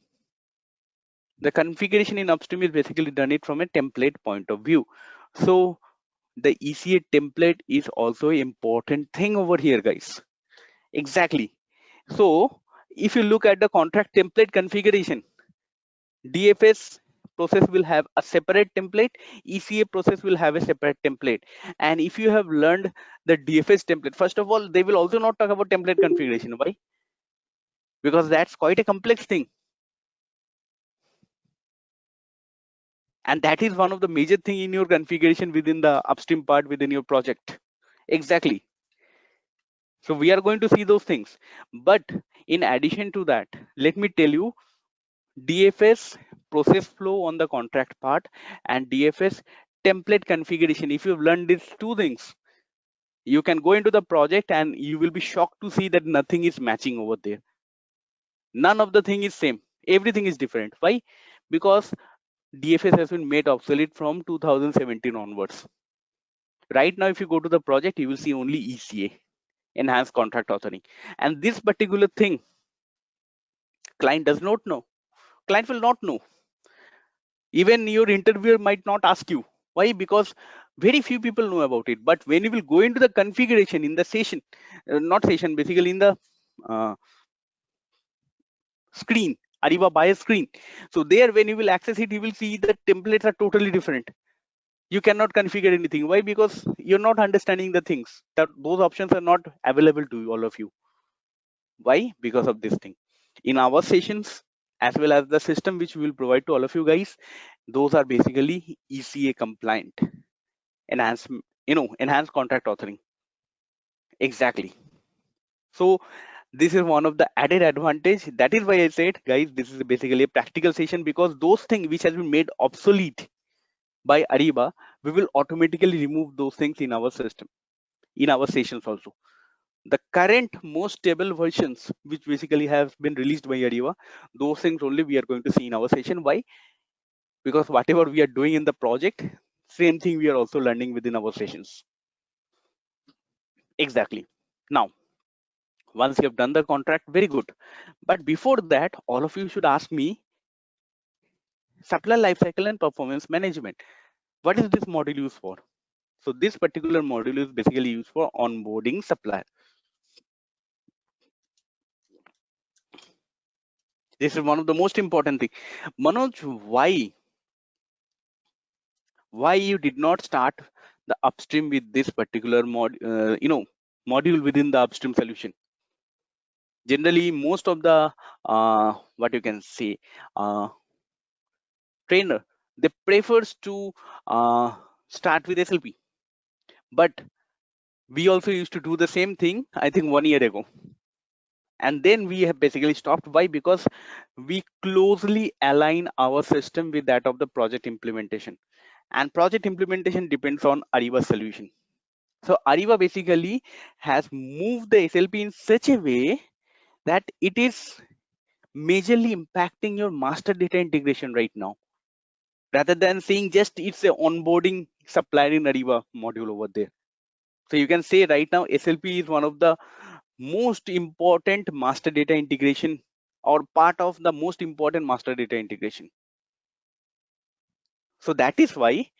The configuration in upstream is basically done it from a template point of view. So the ECA template is also an important thing over here, guys. Exactly. So if you look at the contract template configuration, DFS process will have a separate template, ECA process will have a separate template. And if you have learned the DFS template, first of all, they will also not talk about template configuration. Why? Because that's quite a complex thing. And that is one of the major thing in your configuration within the upstream part within your project. Exactly. So we are going to see those things. But in addition to that, let me tell you, DFS process flow on the contract part and DFS template configuration. If you've learned these two things, you can go into the project and you will be shocked to see that nothing is matching over there. None of the thing is same. Everything is different. Why? Because DFS has been made obsolete from 2017 onwards. Right now, if you go to the project, you will see only ECA, enhanced contract authoring. And this particular thing, client does not know. Client will not know. Even your interviewer might not ask you. Why? Because very few people know about it. But when you will go into the configuration in the session, not session, basically in the screen, Ariba buyer screen. So there, when you will access it, you will see the templates are totally different. You cannot configure anything. Why? Because you're not understanding the things. That those options are not available to all of you. Why? Because of this thing. In our sessions, as well as the system which we will provide to all of you guys, those are basically ECA compliant, enhanced, enhanced contract authoring. Exactly. So this is one of the added advantage. That is why I said, guys, this is basically a practical session, because those things which has been made obsolete by Ariba, we will automatically remove those things in our system, in our sessions also. The current most stable versions, which basically have been released by Ariba, those things only we are going to see in our session. Why? Because whatever we are doing in the project, same thing we are also learning within our sessions. Exactly. Now, once you have done the contract, very good. But before that, all of you should ask me, supplier lifecycle and performance management, what is this module used for? So this particular module is basically used for onboarding supplier. This is one of the most important thing. Manoj, why you did not start the upstream with this particular module within the upstream solution? Generally, most of the what you can say trainer, they prefers to start with SLP, but we also used to do the same thing, I think 1 year ago, and then we have basically stopped. Why? Because we closely align our system with that of the project implementation, and project implementation depends on Ariba solution. So Ariba basically has moved the SLP in such a way that it is majorly impacting your master data integration right now, rather than saying just it's a onboarding supplier in Ariba module over there. So you can say right now SLP is one of the most important master data integration, or part of the most important master data integration. So that is why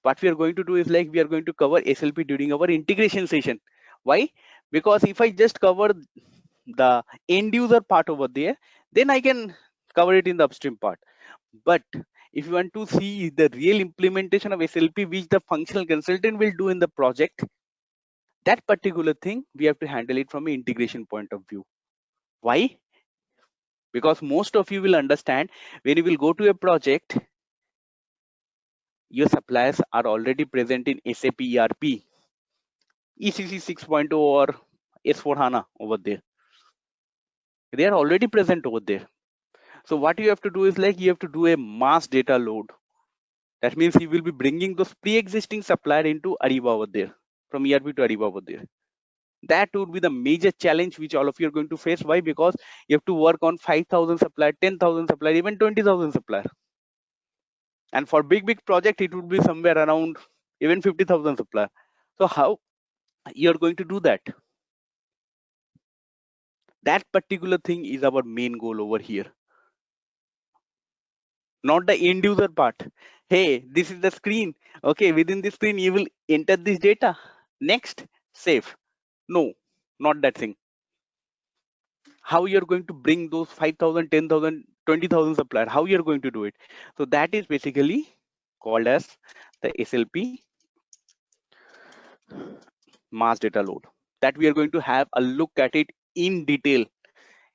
what we are going to do is, like, we are going to cover SLP during our integration session. Why? Because if I just cover the end user part over there, then I can cover it in the upstream part. But if you want to see the real implementation of SLP, which the functional consultant will do in the project, that particular thing we have to handle it from an integration point of view. Why? Because most of you will understand, when you will go to a project, your suppliers are already present in SAP ERP, ECC 6.0 or S4 HANA over there. They are already present over there. So what you have to do is, like, you have to do a mass data load. That means you will be bringing those pre-existing supplier into Ariba over there, from ERP to Ariba over there. That would be the major challenge which all of you are going to face. Why? Because you have to work on 5,000 supplier, 10,000 supplier, even 20,000 supplier. And for big project, it would be somewhere around even 50,000 supplier. So how you're going to do that? That particular thing is our main goal over here, not the end user part. Hey, this is the screen. Okay, within this screen, you will enter this data. Next, save. No, not that thing. How you're going to bring those 5,000, 10,000, 20,000 supplier? How you're going to do it? So that is basically called as the SLP mass data load. That we are going to have a look at it in detail,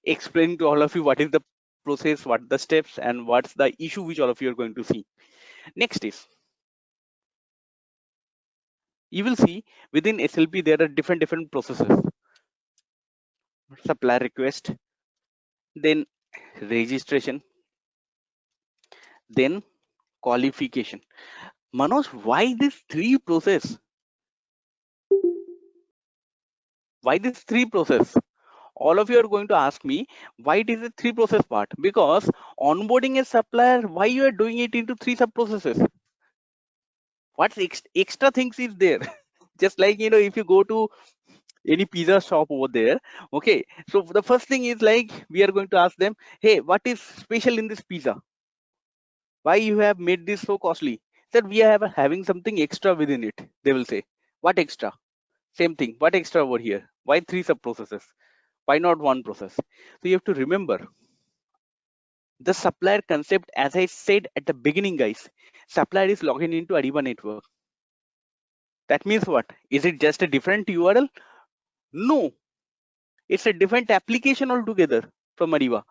explain to all of you what is the process, what the steps, and what's the issue which all of you are going to see. Next is, you will see within SLP there are different processes. Supplier request, then registration, then qualification. Manoj, why this three process? Why this three process? All of you are going to ask me why it is a three process part. Because onboarding a supplier, why you are doing it into three sub processes? What extra things is there? Just like, if you go to any pizza shop over there, okay, so the first thing is, like, we are going to ask them, hey, what is special in this pizza? Why you have made this so costly? That we are having something extra within it. They will say, what extra? Same thing, what extra over here? Why three sub processes? Why not one process? So you have to remember the supplier concept. As I said at the beginning, guys, supplier is logging into Ariba network. That means what? Is it just a different URL? No, it's a different application altogether from Ariba.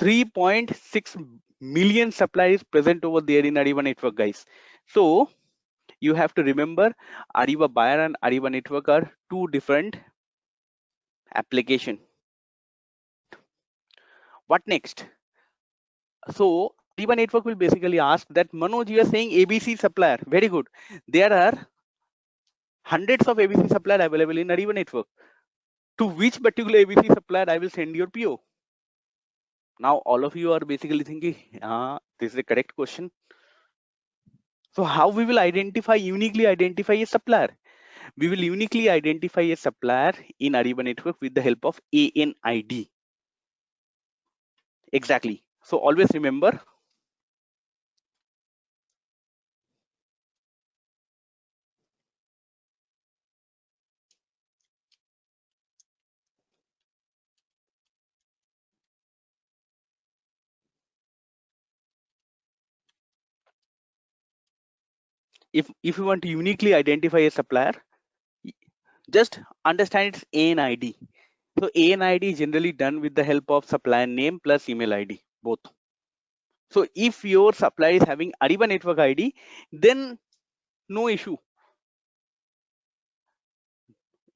3.6 million suppliers present over there in Ariba network, guys. So you have to remember Ariba buyer and Ariba network are two different application. What next? So Ariba network will basically ask that, Manoj, you are saying ABC supplier. Very good. There are hundreds of ABC supplier available in Ariba network. To which particular ABC supplier I will send your PO? Now all of you are basically thinking, this is a correct question. So how we will uniquely identify a supplier? We will uniquely identify a supplier in Ariba network with the help of ANID. Exactly. So always remember, if you want to uniquely identify a supplier, just understand its ANID. So ANID is generally done with the help of supplier name plus email ID, both. So if your supplier is having Ariba network ID, then no issue.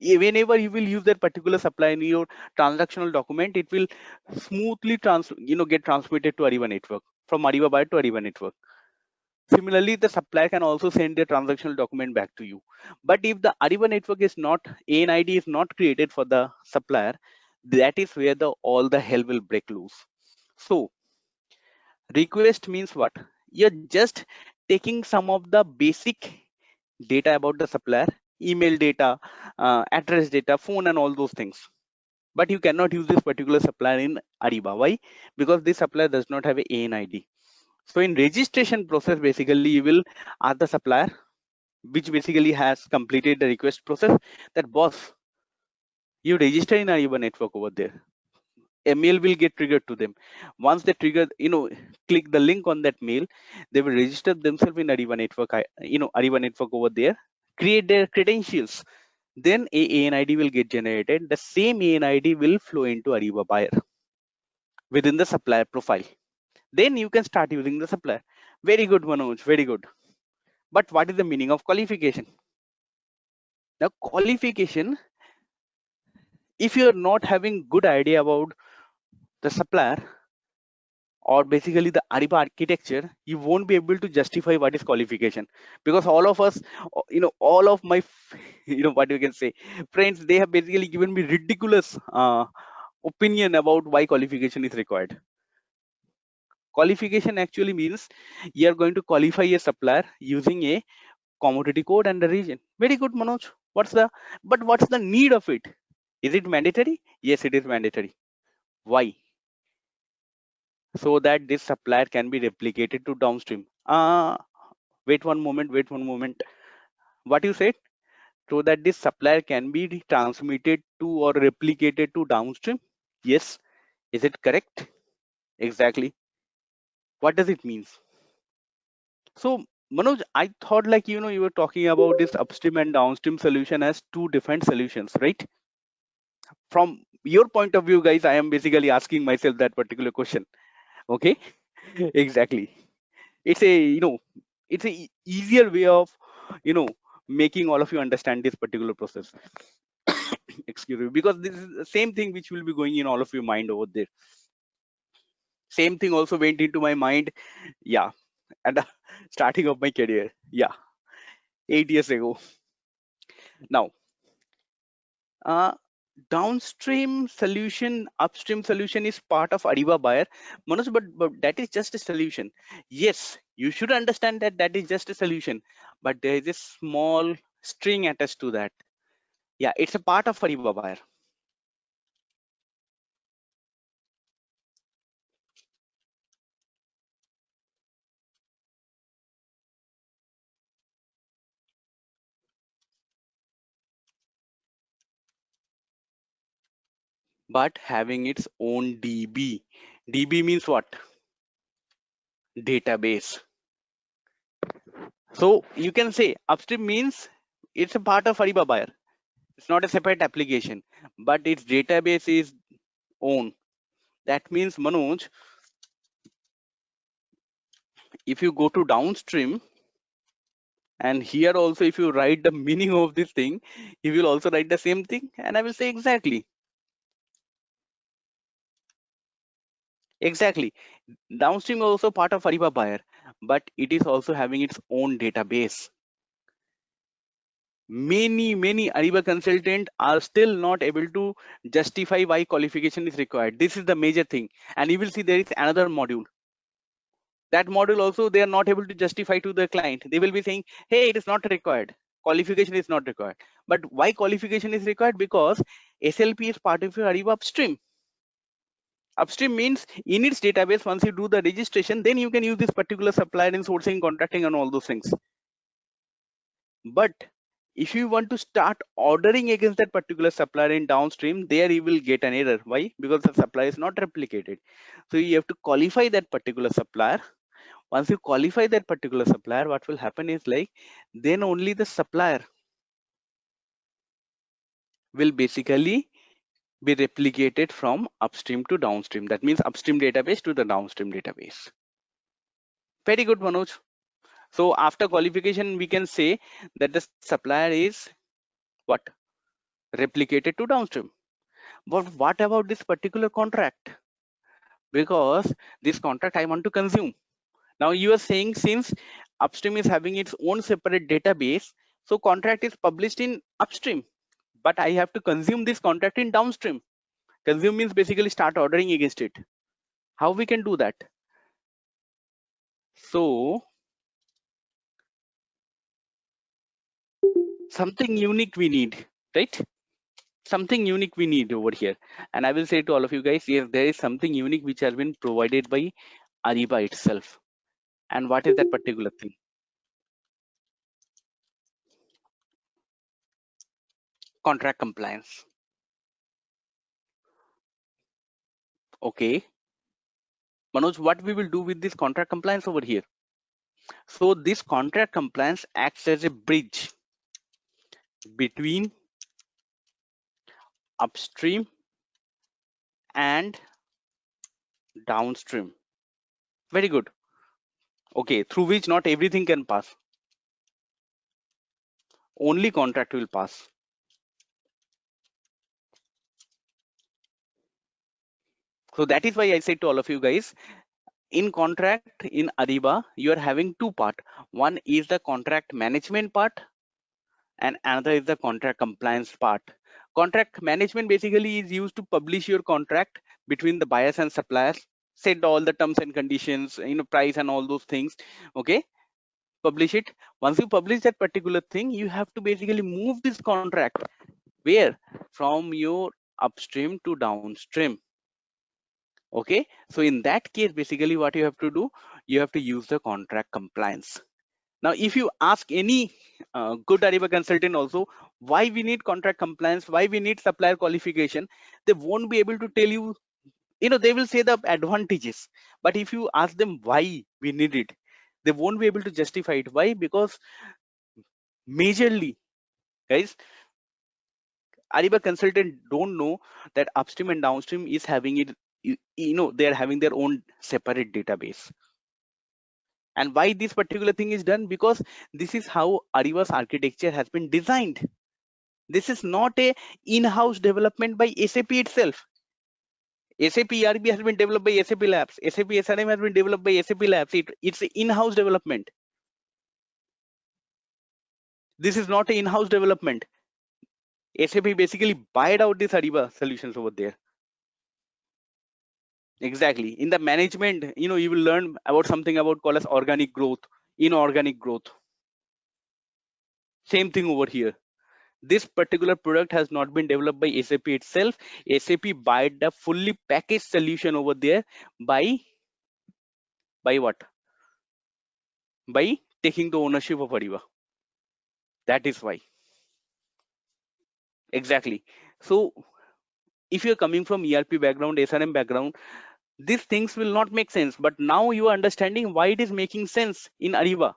Whenever you will use that particular supplier in your transactional document, it will smoothly get transmitted to Ariba network, from Ariba buyer to Ariba network. Similarly, the supplier can also send their transactional document back to you. But if the Ariba network is not, ANID is not created for the supplier, that is where all the hell will break loose. So request means what? You're just taking some of the basic data about the supplier, email data, address data, phone, and all those things. But you cannot use this particular supplier in Ariba. Why? Because this supplier does not have a ANID. So in registration process, basically you will ask the supplier, which basically has completed the request process, that boss, you register in Ariba network over there. A mail will get triggered to them. Once they trigger, click the link on that mail, they will register themselves in Ariba network, Ariba network over there, create their credentials. Then a ANID will get generated. The same ANID will flow into Ariba buyer within the supplier profile. Then you can start using the supplier. Very good, Manoj, very good. But what is the meaning of qualification? Now, qualification, if you're not having good idea about the supplier or basically the Ariba architecture, you won't be able to justify what is qualification. Because all of us, all of my, what you can say, friends, they have basically given me ridiculous opinion about why qualification is required. Qualification actually means you are going to qualify a supplier using a commodity code and the region. Very good, Manoj. What's the need of it? Is it mandatory? Yes, it is mandatory. Why? So that this supplier can be replicated to downstream. Wait one moment. What you said? So that this supplier can be transmitted to or replicated to downstream? Yes. Is it correct? Exactly. What does it mean? So, Manoj, I thought like, you were talking about this upstream and downstream solution as two different solutions, right? From your point of view, guys, I am basically asking myself that particular question. Okay. Exactly. It's a, it's a easier way of, you know, making all of you understand this particular process. Excuse me, because this is the same thing which will be going in all of your mind over there. Same thing also went into my mind. Yeah. At the starting of my career. Yeah. 8 years ago. Now, uh, downstream solution, upstream solution is part of Ariba buyer. Manoj, but that is just a solution. Yes, you should understand that that is just a solution, but there is a small string attached to that. Yeah, it's a part of Ariba buyer. But having its own DB. DB means what? Database. So you can say upstream means it's a part of Ariba buyer. It's not a separate application, but its database is own. That means, Manoj, if you go to downstream, and here also if you write the meaning of this thing, he will also write the same thing, and I will say exactly. Downstream is also part of Ariba buyer, but it is also having its own database. Many Ariba consultant are still not able to justify why qualification is required. This is the major thing. And you will see there is another module. That module also they are not able to justify to the client. They will be saying, hey, it is not required. Qualification is not required. But why qualification is required? Because SLP is part of your Ariba upstream. Upstream means in its database, once you do the registration, then you can use this particular supplier in sourcing, contracting, and all those things. But if you want to start ordering against that particular supplier in downstream, there you will get an error. Why? Because the supplier is not replicated. So you have to qualify that particular supplier. Once you qualify that particular supplier, what will happen is like, then only the supplier will basically be replicated from upstream to downstream. That means upstream database to the downstream database. Very good, Manoj. So after qualification, we can say that the supplier is what? Replicated to downstream. But what about this particular contract? Because this contract I want to consume. Now you are saying since upstream is having its own separate database, so contract is published in upstream, but I have to consume this contract in downstream. Consume means basically start ordering against it. How we can do that? So something unique we need, right? Something unique we need over here. And I will say to all of you guys, yes, there is something unique which has been provided by Ariba itself. And what is that particular thing? Contract compliance. Okay. Manoj, what we will do with this contract compliance over here? So this contract compliance acts as a bridge between upstream and downstream. Very good. Okay, through which not everything can pass. Only contract will pass. So that is why I said to all of you guys, in contract in Ariba, you are having two part. One is the contract management part and another is the contract compliance part. Contract management basically is used to publish your contract between the buyers and suppliers, set all the terms and conditions, price and all those things. Okay, publish it. Once you publish that particular thing, you have to basically move this contract where? From your upstream to downstream. Okay, so in that case, basically what you have to do, you have to use the contract compliance. Now, if you ask any good Ariba consultant also, why we need contract compliance, why we need supplier qualification, they won't be able to tell you, they will say the advantages. But if you ask them why we need it, they won't be able to justify it. Why? Because majorly, guys, Ariba consultant don't know that upstream and downstream is having it, they are having their own separate database. And why this particular thing is done? Because this is how Ariba's architecture has been designed. This is not a in-house development by SAP itself. SAP ERP has been developed by SAP Labs. SAP SRM has been developed by SAP Labs. It's in-house development. This is not an in-house development. SAP basically buyed out these Ariba solutions over there. Exactly. In the management, you will learn about something about called as organic growth, inorganic growth. Same thing over here. This particular product has not been developed by SAP itself. SAP bought the fully packaged solution over there by what? By taking the ownership of Ariba. That is why. Exactly. So if you're coming from ERP background, SRM background, these things will not make sense. But now you are understanding why it is making sense in Ariba.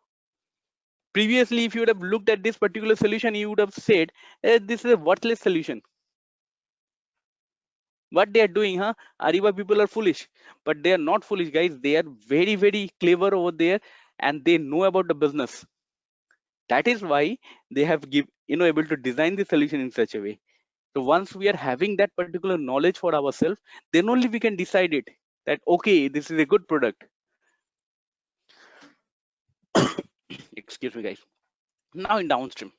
Previously, if you would have looked at this particular solution, you would have said, this is a worthless solution. What they are doing, Ariba people are foolish, but they are not foolish, guys. They are very clever over there. and they know about the business. That is why they have able to design the solution in such a way. So once we are having that particular knowledge for ourselves, then only we can decide it that okay, this is a good product. Excuse me, guys. Now in downstream,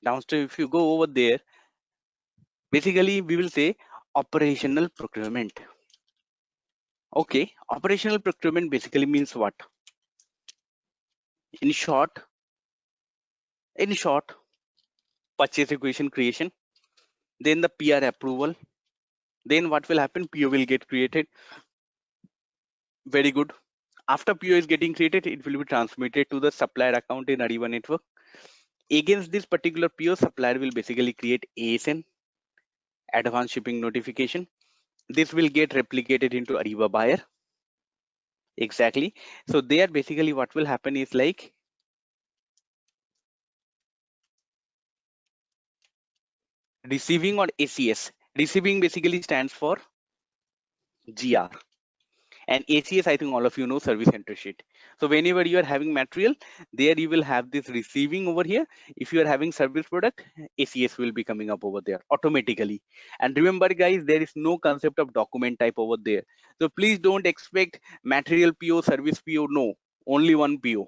if you go over there, basically we will say operational procurement. Okay, operational procurement basically means what? In short, purchase equation creation, then the PR approval, then what will happen? PO will get created. Very good. After PO is getting created, it will be transmitted to the supplier account in Ariba network. Against this particular PO, supplier will basically create ASN, advance shipping notification. This will get replicated into Ariba buyer. Exactly. So there basically what will happen is like receiving or ACS. Receiving basically stands for GR. And ACS, I think all of you know, service center sheet. So whenever you are having material, there you will have this receiving over here. If you are having service product, ACS will be coming up over there automatically. And remember guys, there is no concept of document type over there. So please don't expect material PO, service PO. No, only one PO.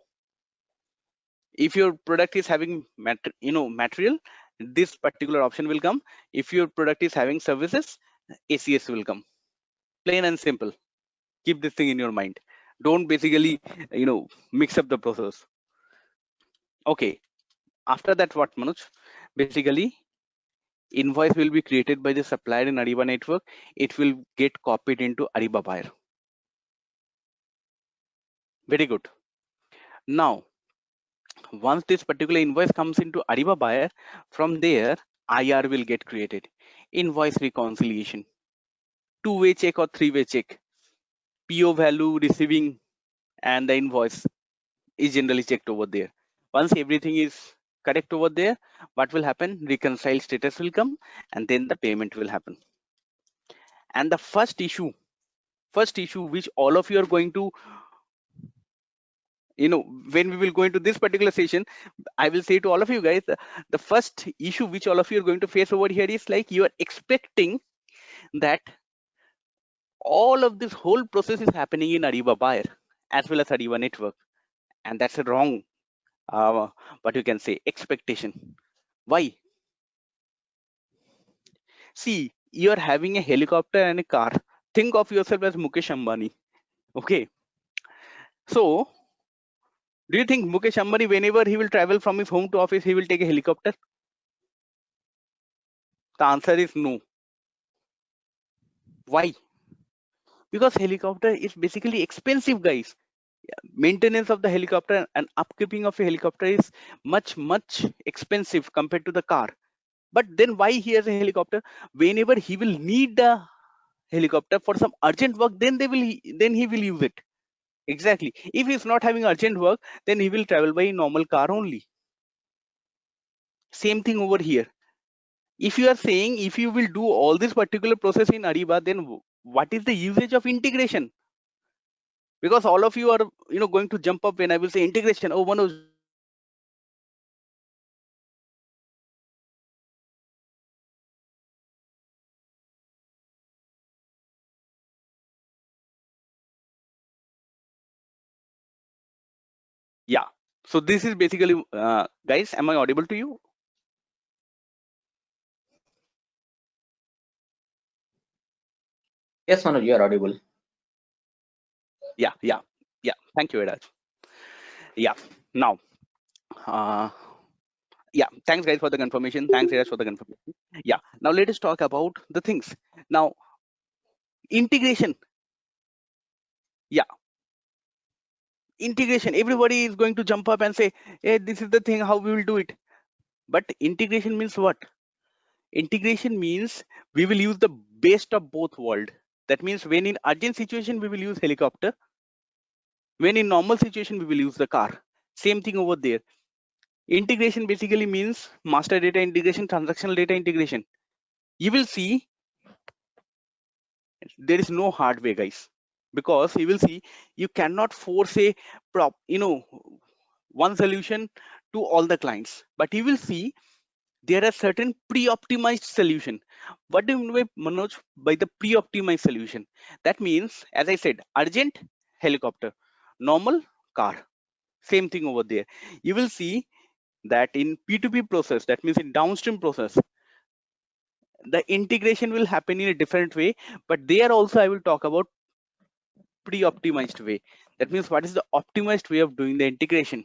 If your product is having material, this particular option will come. If your product is having services, ACS will come. Plain and simple. Keep this thing in your mind. Don't basically mix up the process. Okay, after that what, Manoj? Basically invoice will be created by the supplier in Ariba network. It will get copied into Ariba buyer. Very good. Now once this particular invoice comes into Ariba buyer, from there IR will get created. Invoice reconciliation, two-way check or three-way check, PO value, receiving, and the invoice is generally checked over there. Once everything is correct over there, what will happen? Reconcile status will come, and then the payment will happen. And the first issue which all of you are going to, when we will go into this particular session, I will say to all of you guys, the first issue which all of you are going to face over here is like you are expecting that all of this whole process is happening in Ariba buyer as well as Ariba network, and that's a wrong what you can say expectation. Why? See, you're having a helicopter and a car. Think of yourself as Mukesh Ambani. Okay. So, do you think Mukesh Ambani, whenever he will travel from his home to office, he will take a helicopter? The answer is no. Why? Because helicopter is basically expensive, guys. Maintenance of the helicopter and upkeeping of a helicopter is much expensive compared to the car. But then why he has a helicopter? Whenever he will need the helicopter for some urgent work, then he will use it. Exactly. If he's not having urgent work, then he will travel by normal car only. Same thing over here. If you are saying if you will do all this particular process in Ariba, then what is the usage of integration? Because all of you are going to jump up when I will say integration. Oh, Manoj. Yeah. So this is basically, guys, am I audible to you? Yes, Manoj, you are audible. Yeah. Thank you, Edaj. Yeah. Now, yeah, thanks guys for the confirmation. Thanks, Edaj, for the confirmation. Yeah. Now let us talk about the things. Now, integration. Yeah. Integration. Everybody is going to jump up and say, hey, this is the thing, how we will do it. But integration means what? Integration means we will use the best of both world. That means when in urgent situation, we will use helicopter. When in normal situation, we will use the car. Same thing over there. Integration basically means master data integration, transactional data integration. You will see there is no hard way, guys. because you will see you cannot force a one solution to all the clients, but you will see there are certain pre-optimized solution. What do you mean by, Manoj, by the pre-optimized solution? That means, as I said, urgent helicopter, normal car, same thing over there. You will see that in P2P process, that means in downstream process, the integration will happen in a different way. But there also I will talk about pre-optimized way. That means what is the optimized way of doing the integration.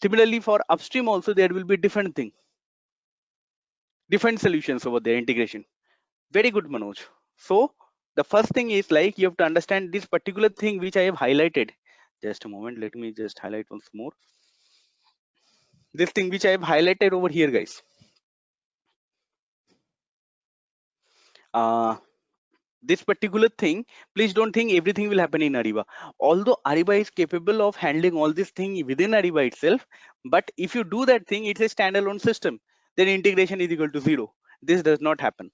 Similarly, for upstream also there will be different thing, different solutions over there, integration. Very good, Manoj. So the first thing is like you have to understand this particular thing which I have highlighted. Just a moment, let me just highlight once more. This thing which I have highlighted over here, guys. Uh, this particular thing, please don't think everything will happen in Ariba. Although Ariba is capable of handling all this thing within Ariba itself, but if you do that thing, it's a standalone system. Then integration is equal to 0. This does not happen.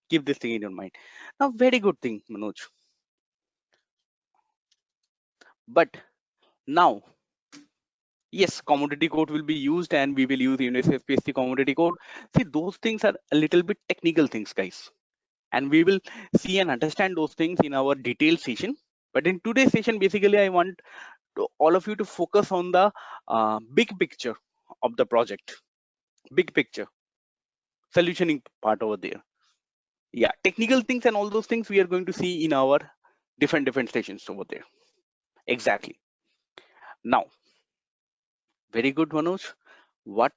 Keep this thing in your mind. Now, very good thing, Manoj. But now, yes, commodity code will be used and we will use UNSPSC commodity code. See, those things are a little bit technical things, guys. And we will see and understand those things in our detailed session. But in today's session, basically, I want all of you to focus on the big picture of the project, big picture, solutioning part over there. Yeah, technical things and all those things we are going to see in our different sessions over there. Exactly. Now, very good, Manoj. What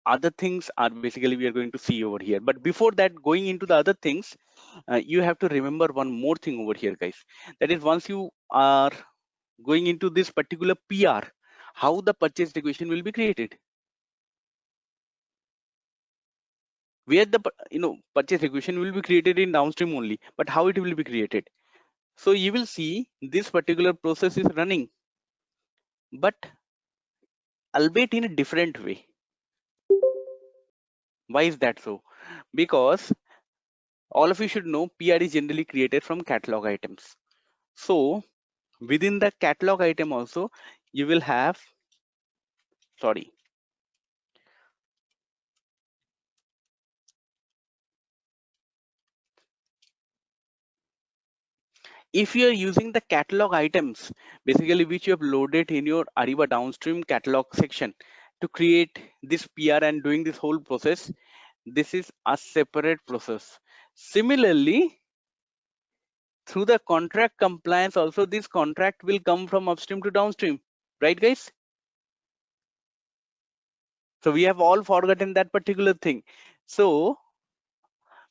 other things are basically we are going to see over here? But before that, going into the other things, you have to remember one more thing over here, guys. That is, once you are going into this particular PR, how the purchase equation will be created. Where the purchase equation will be created in downstream only, but how it will be created? So you will see this particular process is running, but albeit in a different way. Why is that so? Because all of you should know PR is generally created from catalog items. So within the catalog item also, you will have, sorry, if you are using the catalog items, basically which you have loaded in your Ariba downstream catalog section to create this PR and doing this whole process, this is a separate process. Similarly, through the contract compliance also, this contract will come from upstream to downstream, right, guys? So we have all forgotten that particular thing. So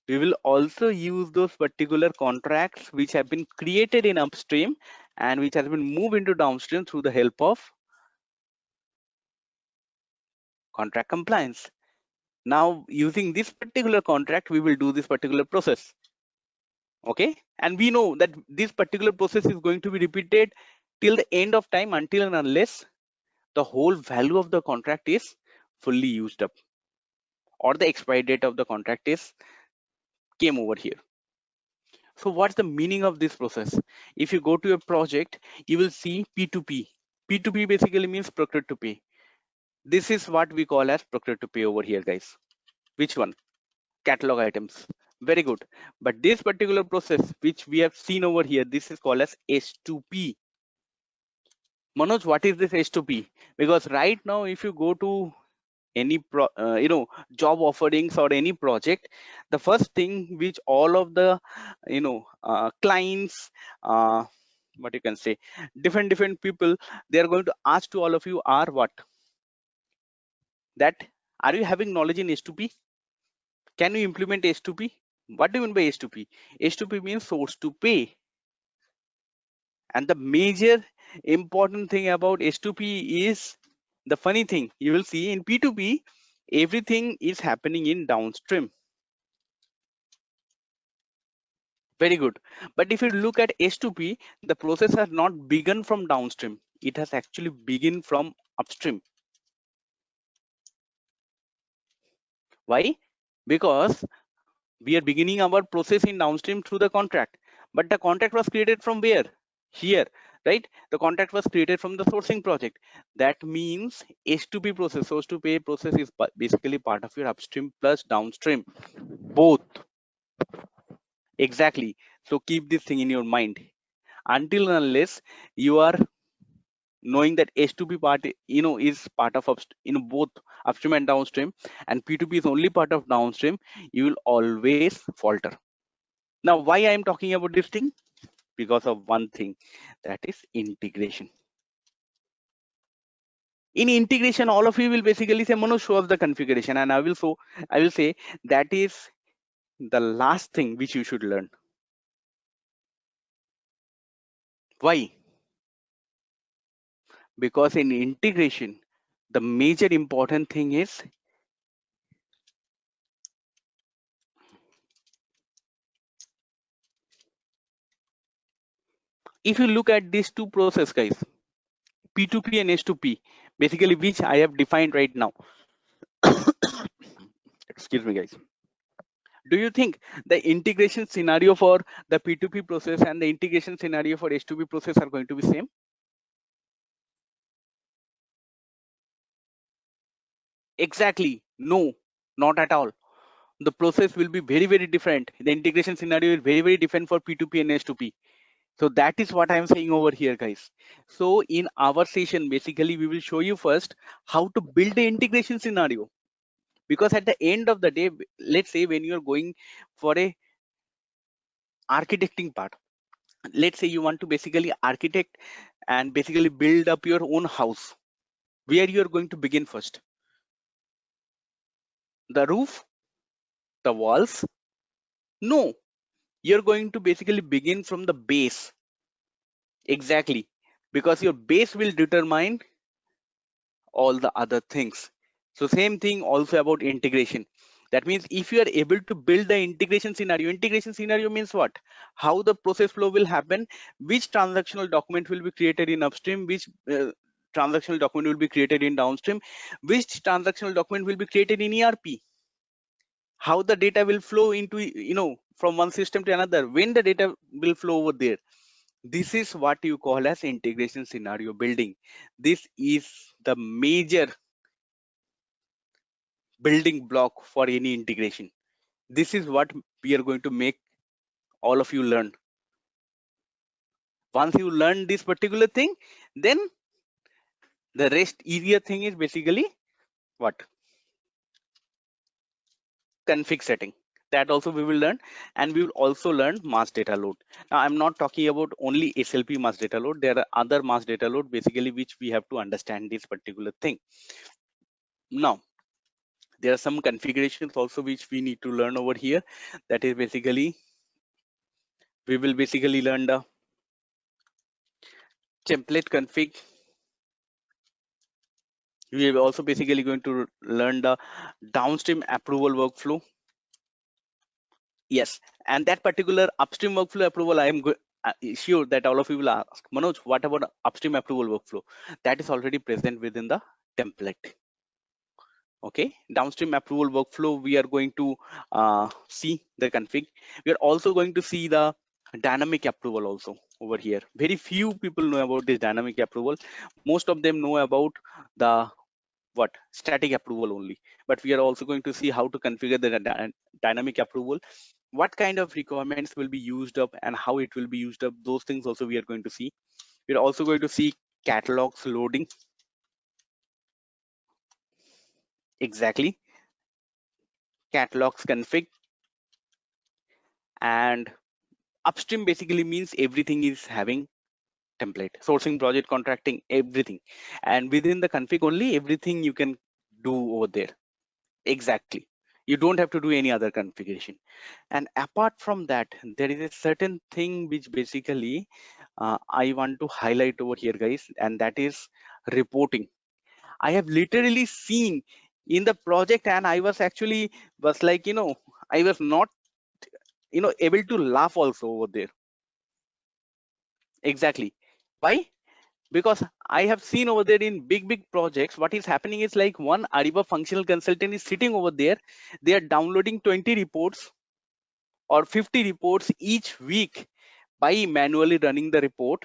we will also use those particular contracts which have been created in upstream and which has been moved into downstream through the help of contract compliance. Now using this particular contract, we will do this particular process. Okay, and we know that this particular process is going to be repeated till the end of time, until and unless the whole value of the contract is fully used up or the expiry date of the contract is came over here. So what's the meaning of this process? If you go to a project, you will see P2P. P2P basically means procure to pay. This is what we call as procure to pay over here, guys. Which one? Catalog items. Very good. But this particular process which we have seen over here, this is called as S2P. Manoj, what is this S2P? Because right now, if you go to any job offerings or any project, the first thing which all of the clients, what you can say, different people, they are going to ask to all of you are what? That are you having knowledge in S2P? Can you implement S2P? What do you mean by S2P? S2P means source to pay. And the major important thing about S2P is the funny thing you will see in P2P, everything is happening in downstream. Very good. But if you look at S2P, the process has not begun from downstream. It has actually begun from upstream. Why? Because we are beginning our process in downstream through the contract. but the contract was created from where? Here, right? The contract was created from the sourcing project. That means S2P process, source to pay process, is basically part of your upstream plus downstream, both. Exactly. So keep this thing in your mind. Until and unless you are knowing that S2P part, is part of both upstream and downstream, and P2P is only part of downstream, you will always falter. Now, why I am talking about this thing? Because of one thing, that is integration. In integration, all of you will basically say, Manoj, show us the configuration, and I will say that is the last thing which you should learn. Why? Because in integration, the major important thing is if you look at these two process, guys, P2P and S2P, basically which I have defined right now. Excuse me, guys. Do you think the integration scenario for the P2P process and the integration scenario for S2P process are going to be same? Exactly. No, not at all. The process will be very, very different. The integration scenario is very, very different for P2P and S2P. So that is what I'm saying over here, guys. So in our session, basically, we will show you first how to build the integration scenario. Because at the end of the day, let's say when you're going for a architecting part, let's say you want to basically architect and basically build up your own house, where you're going to begin first? The roof, the walls? No, you're going to basically begin from the base. Exactly, because your base will determine all the other things. So same thing also about integration. That means if you are able to build the integration scenario means what? How the process flow will happen, which transactional document will be created in upstream, which transactional document will be created in downstream, which transactional document will be created in ERP, how the data will flow into, from one system to another, when the data will flow over there. This is what you call as integration scenario building. This is the major building block for any integration. This is what we are going to make all of you learn. Once you learn this particular thing, then the rest easier thing is basically what? Config setting. That also we will learn, and we will also learn mass data load. Now I'm not talking about only SLP mass data load. There are other mass data load basically which we have to understand this particular thing. Now there are some configurations also which we need to learn over here. That is basically we will basically learn the template config. We are also basically going to learn the downstream approval workflow. Yes, and that particular upstream workflow approval, I am sure that all of you will ask, Manoj, what about upstream approval workflow? That is already present within the template. Okay, downstream approval workflow, we are going to see the config. We are also going to see the dynamic approval also over here. Very few people know about this dynamic approval. Most of them know about the static approval only, but we are also going to see how to configure the dynamic approval, what kind of requirements will be used up and how it will be used up. Those things also we are going to see. We're also going to see catalogs loading. Exactly, catalogs config. And upstream basically means everything is having template, sourcing, project, contracting, everything, and within the config only everything you can do over there. Exactly, you don't have to do any other configuration. And apart from that, there is a certain thing which basically I want to highlight over here, guys, and that is reporting. I have literally seen in the project, and I was actually was like, I was not, able to laugh also over there. Exactly. Why? Because I have seen over there in big projects, what is happening is like one Ariba functional consultant is sitting over there. They are downloading 20 reports or 50 reports each week, by manually running the report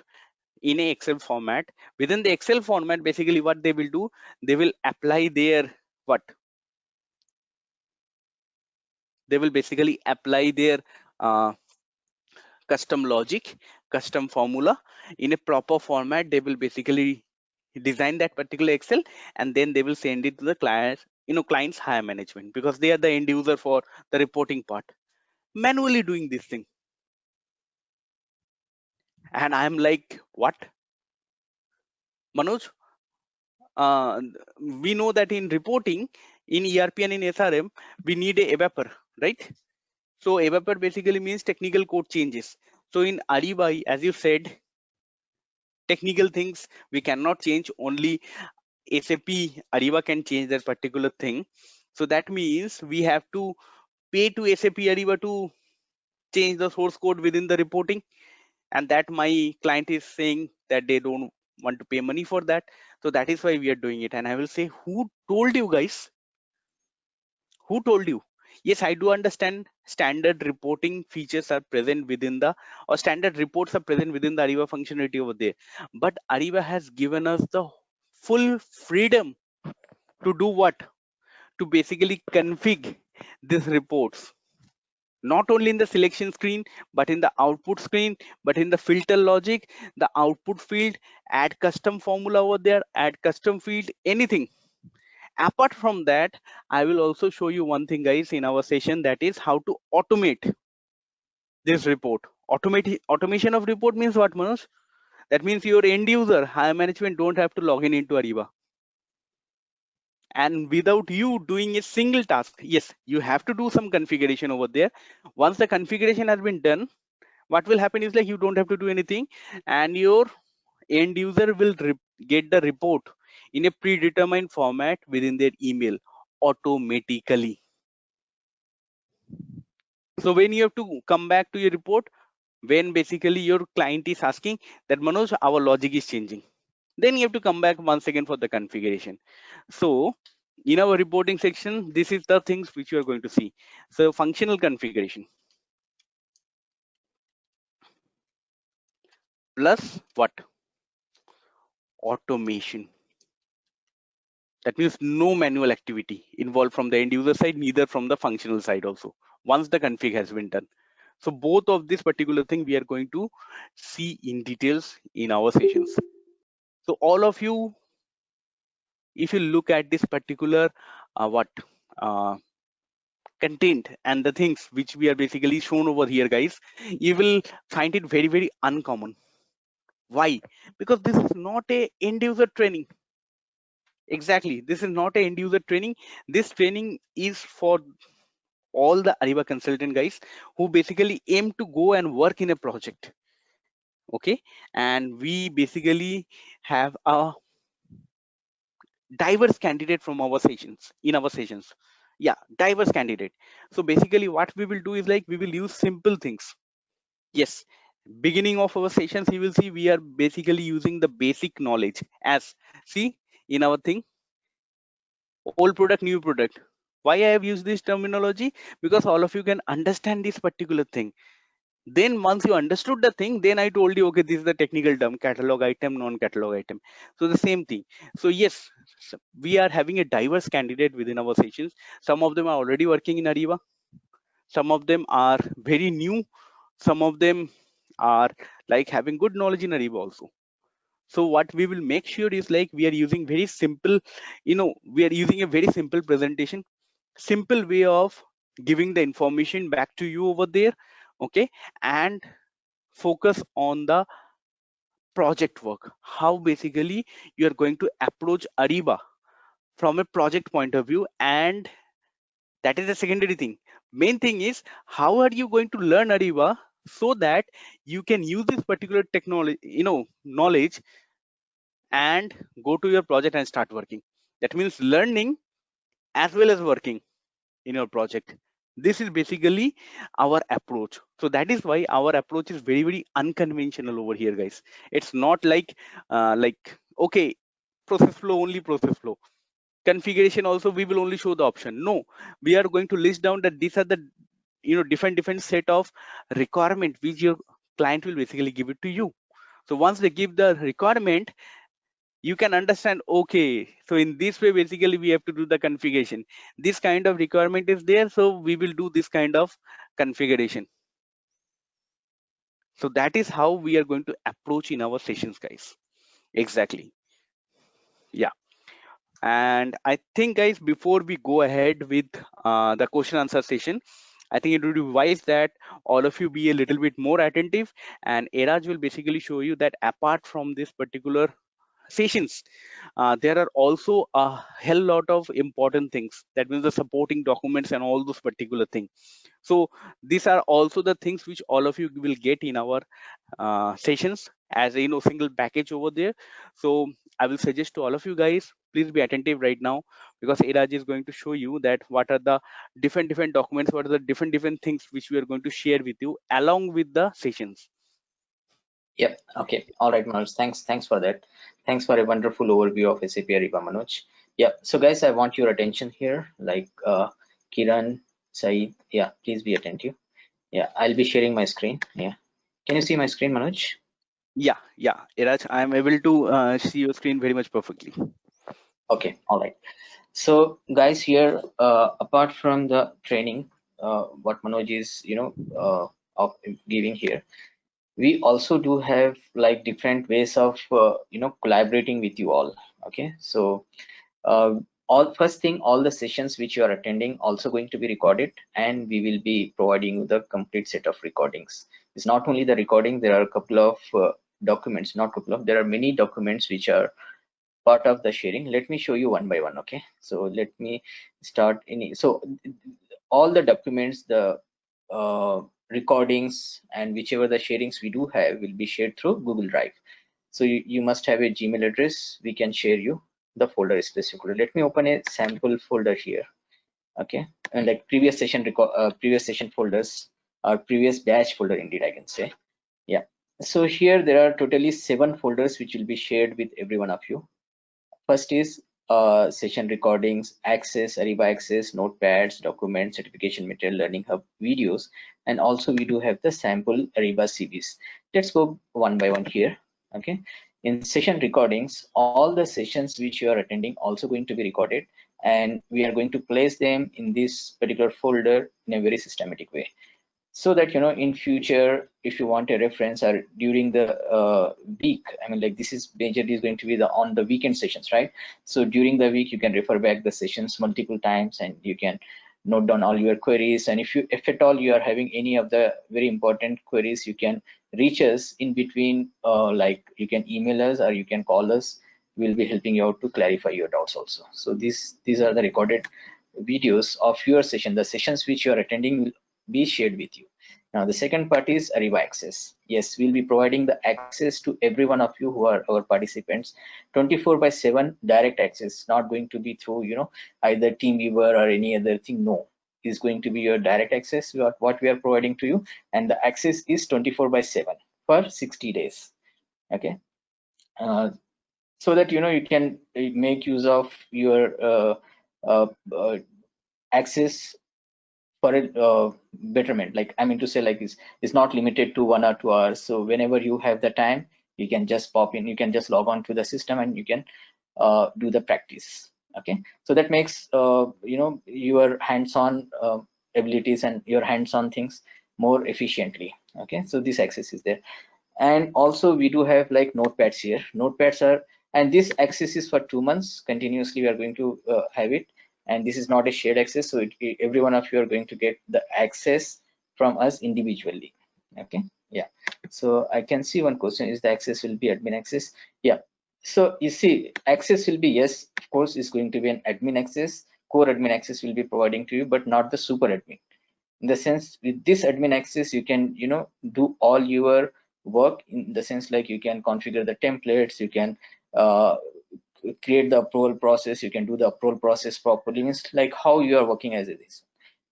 in a Excel format. Within the Excel format, basically what they will do, they will apply their what? They will basically apply their uh, custom logic, custom formula in a proper format. They will basically design that particular Excel, and then they will send it to the client, client's higher management, because they are the end user for the reporting part. Manually doing this thing. And I'm like, what? Manoj, uh, we know that in reporting, in ERP and in SRM, we need a evapor, right? So evapor basically means technical code changes. So in Ariba, as you said, technical things we cannot change. Only SAP Ariba can change that particular thing. So that means we have to pay to SAP Ariba to change the source code within the reporting, and that my client is saying that they don't want to pay money for that. So that is why we are doing it. And I will say, who told you guys? Who told you? Yes, I do understand standard reporting features are present within the, or standard reports are present within the Ariba functionality over there. But Ariba has given us the full freedom to do what? To basically configure these reports. Not only in the selection screen, but in the output screen, but in the filter logic, the output field, add custom formula over there, add custom field, anything. Apart from that, I will also show you one thing, guys, in our session, that is how to automate this report. Automation of report means what, Manoj? That means your end user, higher management, don't have to log in into Ariba. And without you doing a single task, yes, you have to do some configuration over there. Once the configuration has been done, what will happen is like you don't have to do anything, and your end user will get the report in a predetermined format within their email automatically. So when you have to come back to your report, when basically your client is asking that, Manoj, our logic is changing, then you have to come back once again for the configuration. So in our reporting section, this is the things which you are going to see. So functional configuration plus what? Automation. That means no manual activity involved from the end user side, neither from the functional side also, once the config has been done. So both of this particular thing we are going to see in details in our sessions. So all of you, if you look at this particular what uh, content and the things which we are basically shown over here, guys, you will find it very, very uncommon. Why? Because this is not a end user training. Exactly, this is not a end user training. This training is for all the Ariba consultant guys who basically aim to go and work in a project. Okay, and we basically have a diverse candidate from our sessions, in our sessions. Yeah, diverse candidate. So basically what we will do is like we will use simple things. Yes, beginning of our sessions you will see we are basically using the basic knowledge. As see in our thing, old product, new product. Why I have used this terminology? Because all of you can understand this particular thing. Then once you understood the thing, then I told you, okay, this is the technical term, catalog item, non-catalog item. So the same thing. So yes, we are having a diverse candidate within our sessions. Some of them are already working in Ariba, some of them are very new, some of them are like having good knowledge in Ariba also. So what we will make sure is like we are using very simple, we are using a very simple presentation, simple way of giving the information back to you over there. Okay, and focus on the project work, how basically you are going to approach Ariba from a project point of view. And that is the secondary thing. Main thing is how are you going to learn Ariba so that you can use this particular technology, knowledge, and go to your project and start working. That means learning as well as working in your project. This is basically our approach. So that is why our approach is very, very unconventional over here, guys. It's not like okay, process flow, only process flow, configuration also we will only show the option. No, we are going to list down that these are the different set of requirement which your client will basically give it to you. So once they give the requirement, you can understand, okay, so in this way basically we have to do the configuration. This kind of requirement is there, so we will do this kind of configuration. So that is how we are going to approach in our sessions, guys. Exactly. Yeah. And I think, guys, before we go ahead with the question answer session, I think it would be wise that all of you be a little bit more attentive, and Eraj will basically show you that apart from this particular sessions, there are also a hell lot of important things. That means the supporting documents and all those particular things. So these are also the things which all of you will get in our sessions as a single package over there. So I will suggest to all of you guys, please be attentive right now, because Iraj is going to show you that what are the different documents, what are the different things which we are going to share with you along with the sessions. Yep. Okay. All right, Manoj. Thanks for that. Thanks for a wonderful overview of SAP Ariba, Manoj. Yeah. So guys, I want your attention here. Like Kiran, Saeed. Yeah. Please be attentive. Yeah. I'll be sharing my screen. Yeah. Can you see my screen, Manoj? Yeah, Iraj, I am able to see your screen very much perfectly. Okay. All right. So guys, here apart from the training, what Manoj is of giving here, we also do have like different ways of collaborating with you all. Okay, so all first thing, all the sessions which you are attending also going to be recorded, and we will be providing you the complete set of recordings. It's not only the recording, there are a couple of documents, not couple of, there are many documents which are part of the sharing. Let me show you one by one. Okay, so let me start in. So all the documents, the recordings, and whichever the sharings we do have will be shared through Google Drive. So you must have a Gmail address. We can share you the folder specifically. Let me open a sample folder here. Okay, and like previous session previous session folders, or previous batch folder, indeed I can say. Yeah, so here there are totally 7 folders which will be shared with every one of you. First is session recordings, access, Ariba access, notepads, documents, certification material, learning hub, videos, and also we do have the sample Ariba CVs. Let's go one by one here. Okay, in session recordings, all the sessions which you are attending also going to be recorded, and we are going to place them in this particular folder in a very systematic way, so that in future, if you want a reference, or during the week, I mean, like, this is majorly is going to be the on the weekend sessions, right? So during the week you can refer back the sessions multiple times, and you can note down all your queries. And if at all you are having any of the very important queries, you can reach us in between, like you can email us or you can call us. We'll be helping you out to clarify your doubts also. So these are the recorded videos of your session. The sessions which you are attending will be shared with you. Now the second part is Ariba access. Yes, we'll be providing the access to every one of you who are our participants, 24/7 direct access, not going to be through either Teamweaver or any other thing. No, is going to be your direct access, what we are providing to you, and the access is 24/7 for 60 days. Okay, uh, so that you can make use of your uh, uh, access for a betterment. Like, I mean to say, like, it's not limited to 1 or 2 hours. So whenever you have the time, you can just pop in, you can just log on to the system, and you can do the practice. Okay, so that makes your hands-on abilities and your hands-on things more efficiently. Okay, so this access is there. And also we do have like notepads here. Notepads are, and this access is for 2 months continuously. We are going to have it, and this is not a shared access, so every one of you are going to get the access from us individually. Okay, yeah. So I can see one question is, the access will be admin access? Yeah, so you see, access will be, yes, of course, is going to be an admin access. Core admin access will be providing to you, but not the super admin. In the sense, with this admin access, you can do all your work, in the sense like you can configure the templates, you can uh, create the approval process, you can do the approval process properly. Means like how you are working as it is.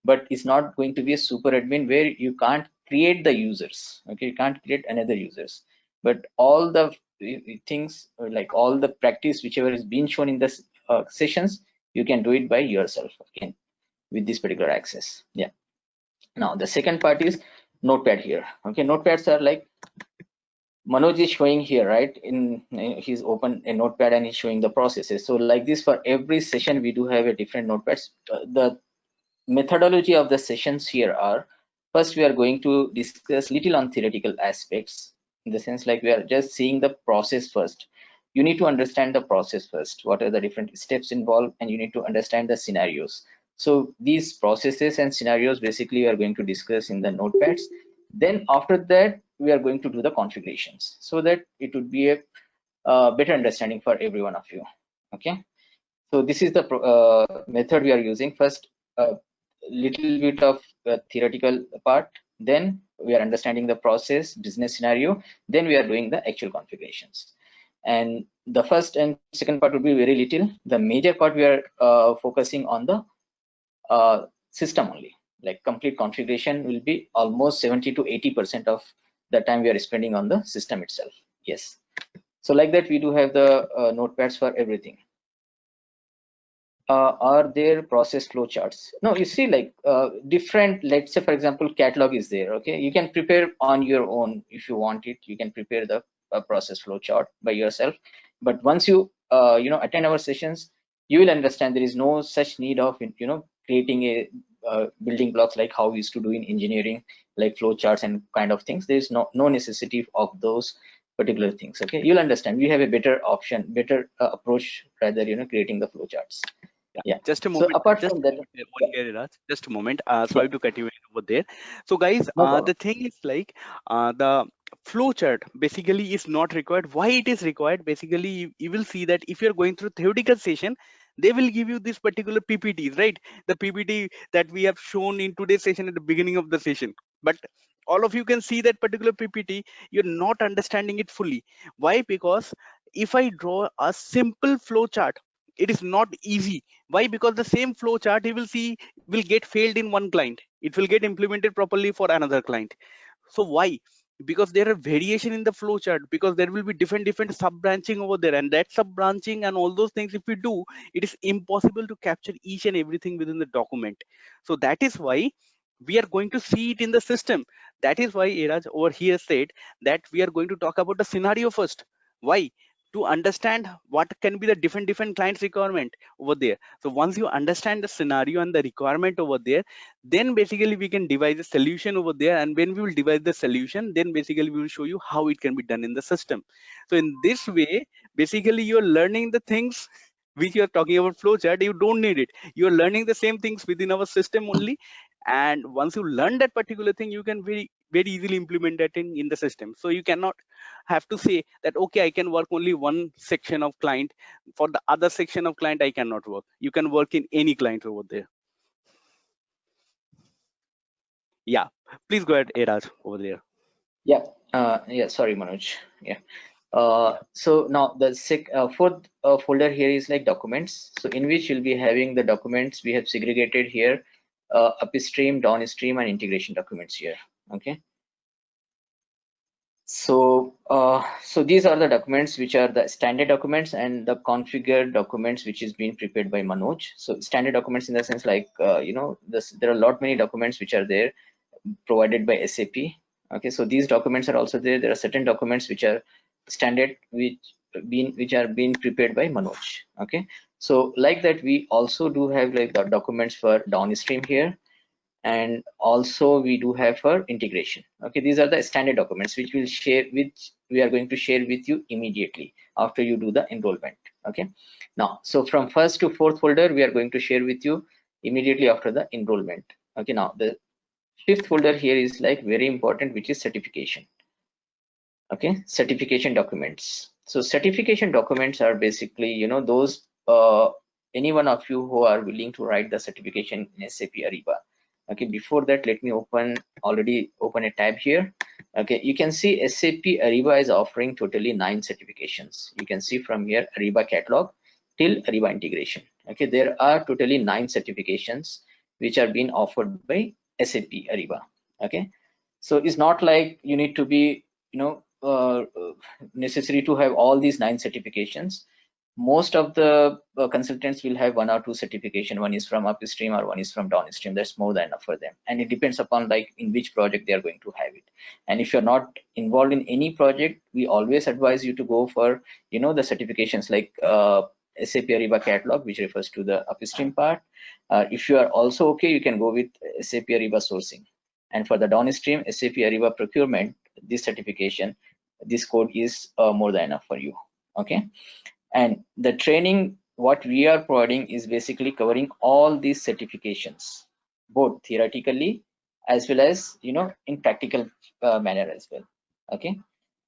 But it's not going to be a super admin where you can't create the users. Okay, you can't create another users, but all the things, like all the practice whichever is being shown in the sessions, you can do it by yourself again with this particular access. Yeah. Now the second part is notepad here. Okay, notepads are like Manoj is showing here, right? He's open a notepad and he's showing the processes. So like this, for every session we do have a different notepads. The methodology of the sessions here are, first we are going to discuss little on theoretical aspects, in the sense like we are just seeing the process first. You need to understand the process first, what are the different steps involved, and you need to understand the scenarios. So these processes and scenarios basically we are going to discuss in the notepads. Then after that we are going to do the configurations, so that it would be a better understanding for every one of you. Okay, so this is the method we are using. First, a little bit of theoretical part, then we are understanding the process, business scenario, then we are doing the actual configurations. And the first and second part would be very little. The major part we are focusing on the system only. Like complete configuration will be almost 70 to 80% of the time we are spending on the system itself. Yes. So like that, we do have the notepads for everything. Are there process flow charts? No, you see, like different, let's say for example catalog is there. Okay, you can prepare on your own if you want it. You can prepare the process flow chart by yourself, but once you attend our sessions, you will understand there is no such need of creating a building blocks like how we used to do in engineering, like flow charts and kind of things. There is no necessity of those particular things. Okay, you'll understand we have a better option, better approach, rather creating the flow charts. Yeah. Just a So moment, apart just from a that, moment over yeah, here, Raj. Just a moment. yeah, Sorry to cut you in over there. So, guys, no problem. the thing is like the flow chart basically is not required. Why it is required? Basically, you will see that if you're going through theoretical session, they will give you this particular PPTs, right? The PPT that we have shown in today's session at the beginning of the session. But all of you can see that particular PPT, you're not understanding it fully. Why? Because if I draw a simple flow chart, it is not easy. Why? Because the same flow chart you will see will get failed in one client, it will get implemented properly for another client. So why? Because there are variation in the flow chart, because there will be different sub branching over there, and that sub branching and all those things if we do, it is impossible to capture each and everything within the document. So that is why we are going to see it in the system. That is why Iraj over here said that we are going to talk about the scenario first. Why? To understand what can be the different clients requirement over there. So once you understand the scenario and the requirement over there, then basically we can devise a solution over there, and when we will devise the solution, then basically we will show you how it can be done in the system. So in this way, basically you're learning the things which you're talking about flowchart, you don't need it. You're learning the same things within our system only, and once you learn that particular thing, you can very easily implement that in the system. So you cannot have to say that okay, I can work only one section of client, for the other section of client I cannot work. You can work in any client over there. Yeah, please go ahead, Eraj, over there. Yeah, yeah. Sorry, Manoj. Yeah. So now the fourth folder here is like documents. So in which you'll be having the documents we have segregated here, upstream, downstream, and integration documents here. Okay. So these are the documents which are the standard documents and the configured documents which is being prepared by Manoj. So standard documents in the sense like there are a lot many documents which are there provided by SAP. Okay, so these documents are also there. There are certain documents which are standard which are being prepared by Manoj. Okay, so like that we also do have like the documents for downstream here, and also we do have for integration. Okay, these are the standard documents which we are going to share with you immediately after you do the enrollment. Okay, now so from first to fourth folder we are going to share with you immediately after the enrollment. Okay, now the fifth folder here is like very important, which is certification. Okay, certification documents. So certification documents are basically those any one of you who are willing to write the certification in SAP Ariba. Okay, before that let me already open a tab here. Okay, you can see SAP Ariba is offering totally 9 certifications. You can see from here Ariba catalog till Ariba integration. Okay, there are totally 9 certifications which are being offered by SAP Ariba. Okay, so it's not like you need to be necessary to have all these 9 certifications. most of the consultants will have 1 or 2 certification. One is from upstream or one is from downstream. That's more than enough for them, and it depends upon like in which project they are going to have it. And if you're not involved in any project, we always advise you to go for, you know, the certifications like SAP Ariba catalog, which refers to the upstream part. If you are also okay, you can go with SAP Ariba sourcing, and for the downstream SAP Ariba procurement, this certification, this code is more than enough for you. Okay. And the training what we are providing is basically covering all these certifications, both theoretically as well as, you know, in practical manner as well. Okay.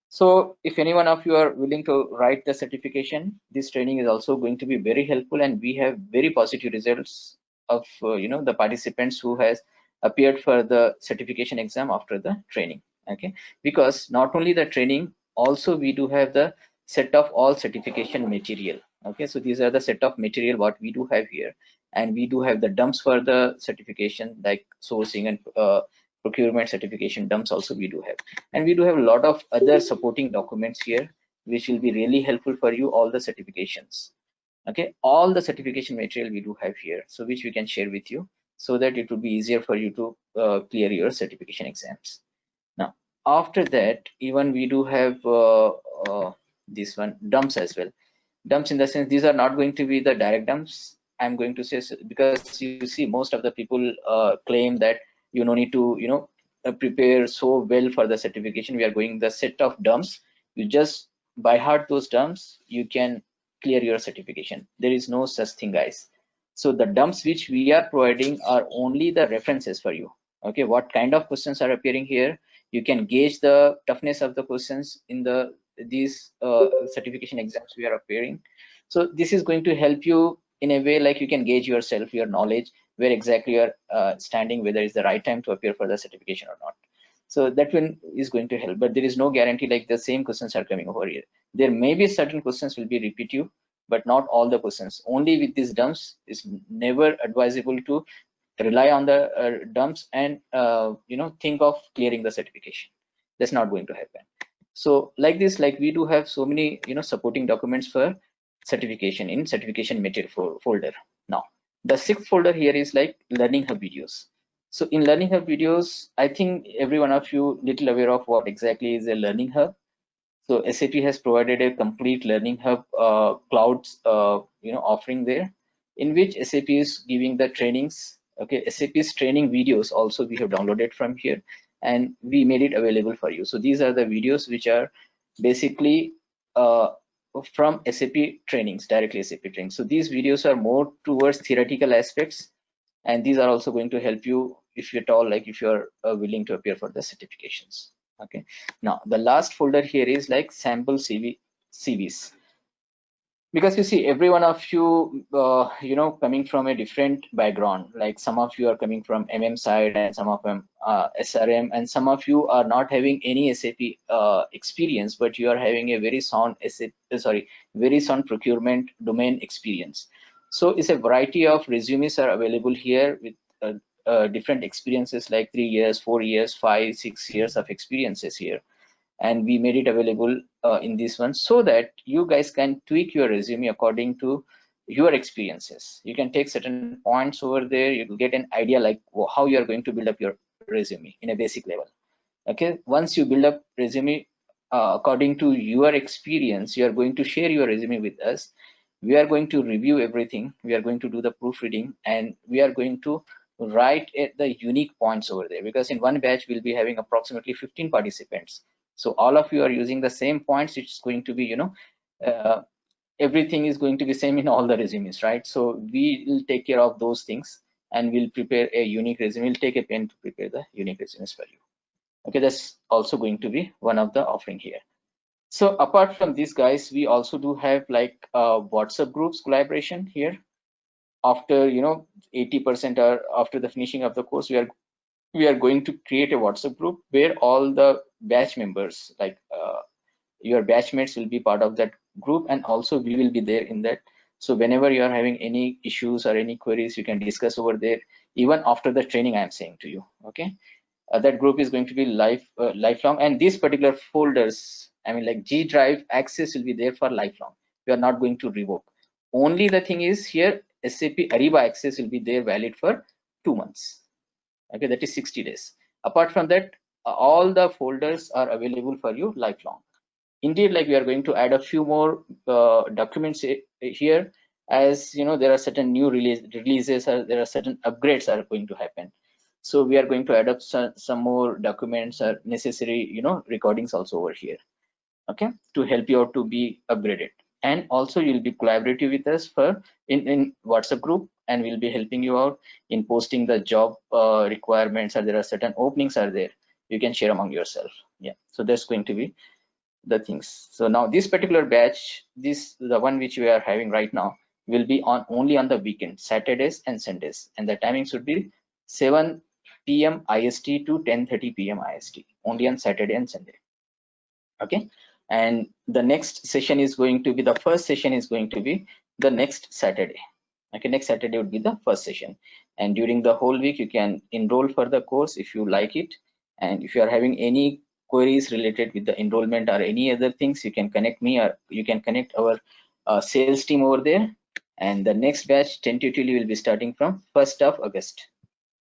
So if any one of you are willing to write the certification, this training is also going to be very helpful, and we have very positive results of you know, the participants who has appeared for the certification exam after the training. Okay, because not only the training, also we do have the set of all certification material. Okay, so these are the set of material what we do have here, and we do have the dumps for the certification like sourcing and procurement certification dumps also we do have, and we do have a lot of other supporting documents here which will be really helpful for you, all the certifications. Okay, all the certification material we do have here, so which we can share with you so that it would be easier for you to clear your certification exams. Now after that, even we do have this one dumps as well. Dumps in the sense, these are not going to be the direct dumps, I'm going to say, because you see most of the people claim that you no need to, you know, prepare so well for the certification. We are going the set of dumps, you just by heart those dumps, you can clear your certification. There is no such thing, guys. So the dumps which we are providing are only the references for you. Okay, what kind of questions are appearing here, you can gauge the toughness of the questions in the these certification exams we are appearing. So this is going to help you in a way like you can gauge yourself, your knowledge, where exactly you're standing, whether it's the right time to appear for the certification or not. So that one is going to help, but there is no guarantee like the same questions are coming over here. There may be certain questions will be repetitive, but not all the questions. Only with these dumps is never advisable to rely on the dumps and you know, think of clearing the certification. That's not going to happen. So like this, like we do have so many, you know, supporting documents for certification in certification material folder. Now the sixth folder here is like learning hub videos. So in learning hub videos, I think every one of you little aware of what exactly is a learning hub. So SAP has provided a complete learning hub clouds you know, offering there, in which SAP is giving the trainings. Okay, SAP's training videos also we have downloaded from here, and we made it available for you. So these are the videos which are basically uh, from SAP trainings, directly SAP trainings. So these videos are more towards theoretical aspects, and these are also going to help you if you're at all like if you're willing to appear for the certifications. Okay, now the last folder here is like sample CVs, because you see every one of you you know, coming from a different background. Like some of you are coming from side, and some of them SRM, and some of you are not having any SAP experience, but you are having a very sound very sound procurement domain experience. So it's a variety of resumes are available here with different experiences like 3 years, 4 years, 5, 6 years of experiences here, and we made it available in this one so that you guys can tweak your resume according to your experiences. You can take certain points over there, you will get an idea like how you are going to build up your resume in a basic level. Okay, once you build up resume according to your experience, you are going to share your resume with us. We are going to review everything, we are going to do the proofreading, and we are going to write the unique points over there, because in one batch we'll be having approximately 15 participants. So all of you are using the same points. It's going to be, you know, uh, everything is going to be same in all the resumes, right? So we will take care of those things, and we'll prepare a unique resume. We'll take a pen to prepare the unique resumes for you. Okay, that's also going to be one of the offering here. So apart from these guys, we also do have like WhatsApp groups collaboration here. After, you know, 80% or after the finishing of the course, we are going to create a WhatsApp group where all the batch members, like your batchmates, will be part of that group, and also we will be there in that. So whenever you are having any issues or any queries, you can discuss over there, even after the training I am saying to you. Okay, that group is going to be lifelong, and these particular folders, I mean like G Drive access will be there for lifelong. we are not going to revoke. Only the thing is here, SAP Ariba access will be there valid for 2 months. Okay, that is 60 days. Apart from that, all the folders are available for you lifelong. Indeed, like we are going to add a few more documents here, as you know, there are certain new releases, or there are certain upgrades are going to happen. So we are going to add up some more documents or necessary, you know, recordings also over here, okay, to help you out to be upgraded. And also you'll be collaborative with us for in WhatsApp group, and we'll be helping you out in posting the job requirements, or there are certain openings are there, you can share among yourself. Yeah, so that's going to be the things. So now this particular batch, the one which we are having right now, will be on only on the weekend, Saturdays and Sundays, and the timings would be 7 p.m. IST to 10:30 p.m. IST, only on Saturday and Sunday. Okay, and the next session is going to be, the first session is going to be the next Saturday. Okay, next Saturday would be the first session, and during the whole week you can enroll for the course if you like it. And if you are having any queries related with the enrollment or any other things, you can connect me, or you can connect our sales team over there. And the next batch tentatively will be starting from 1st of August.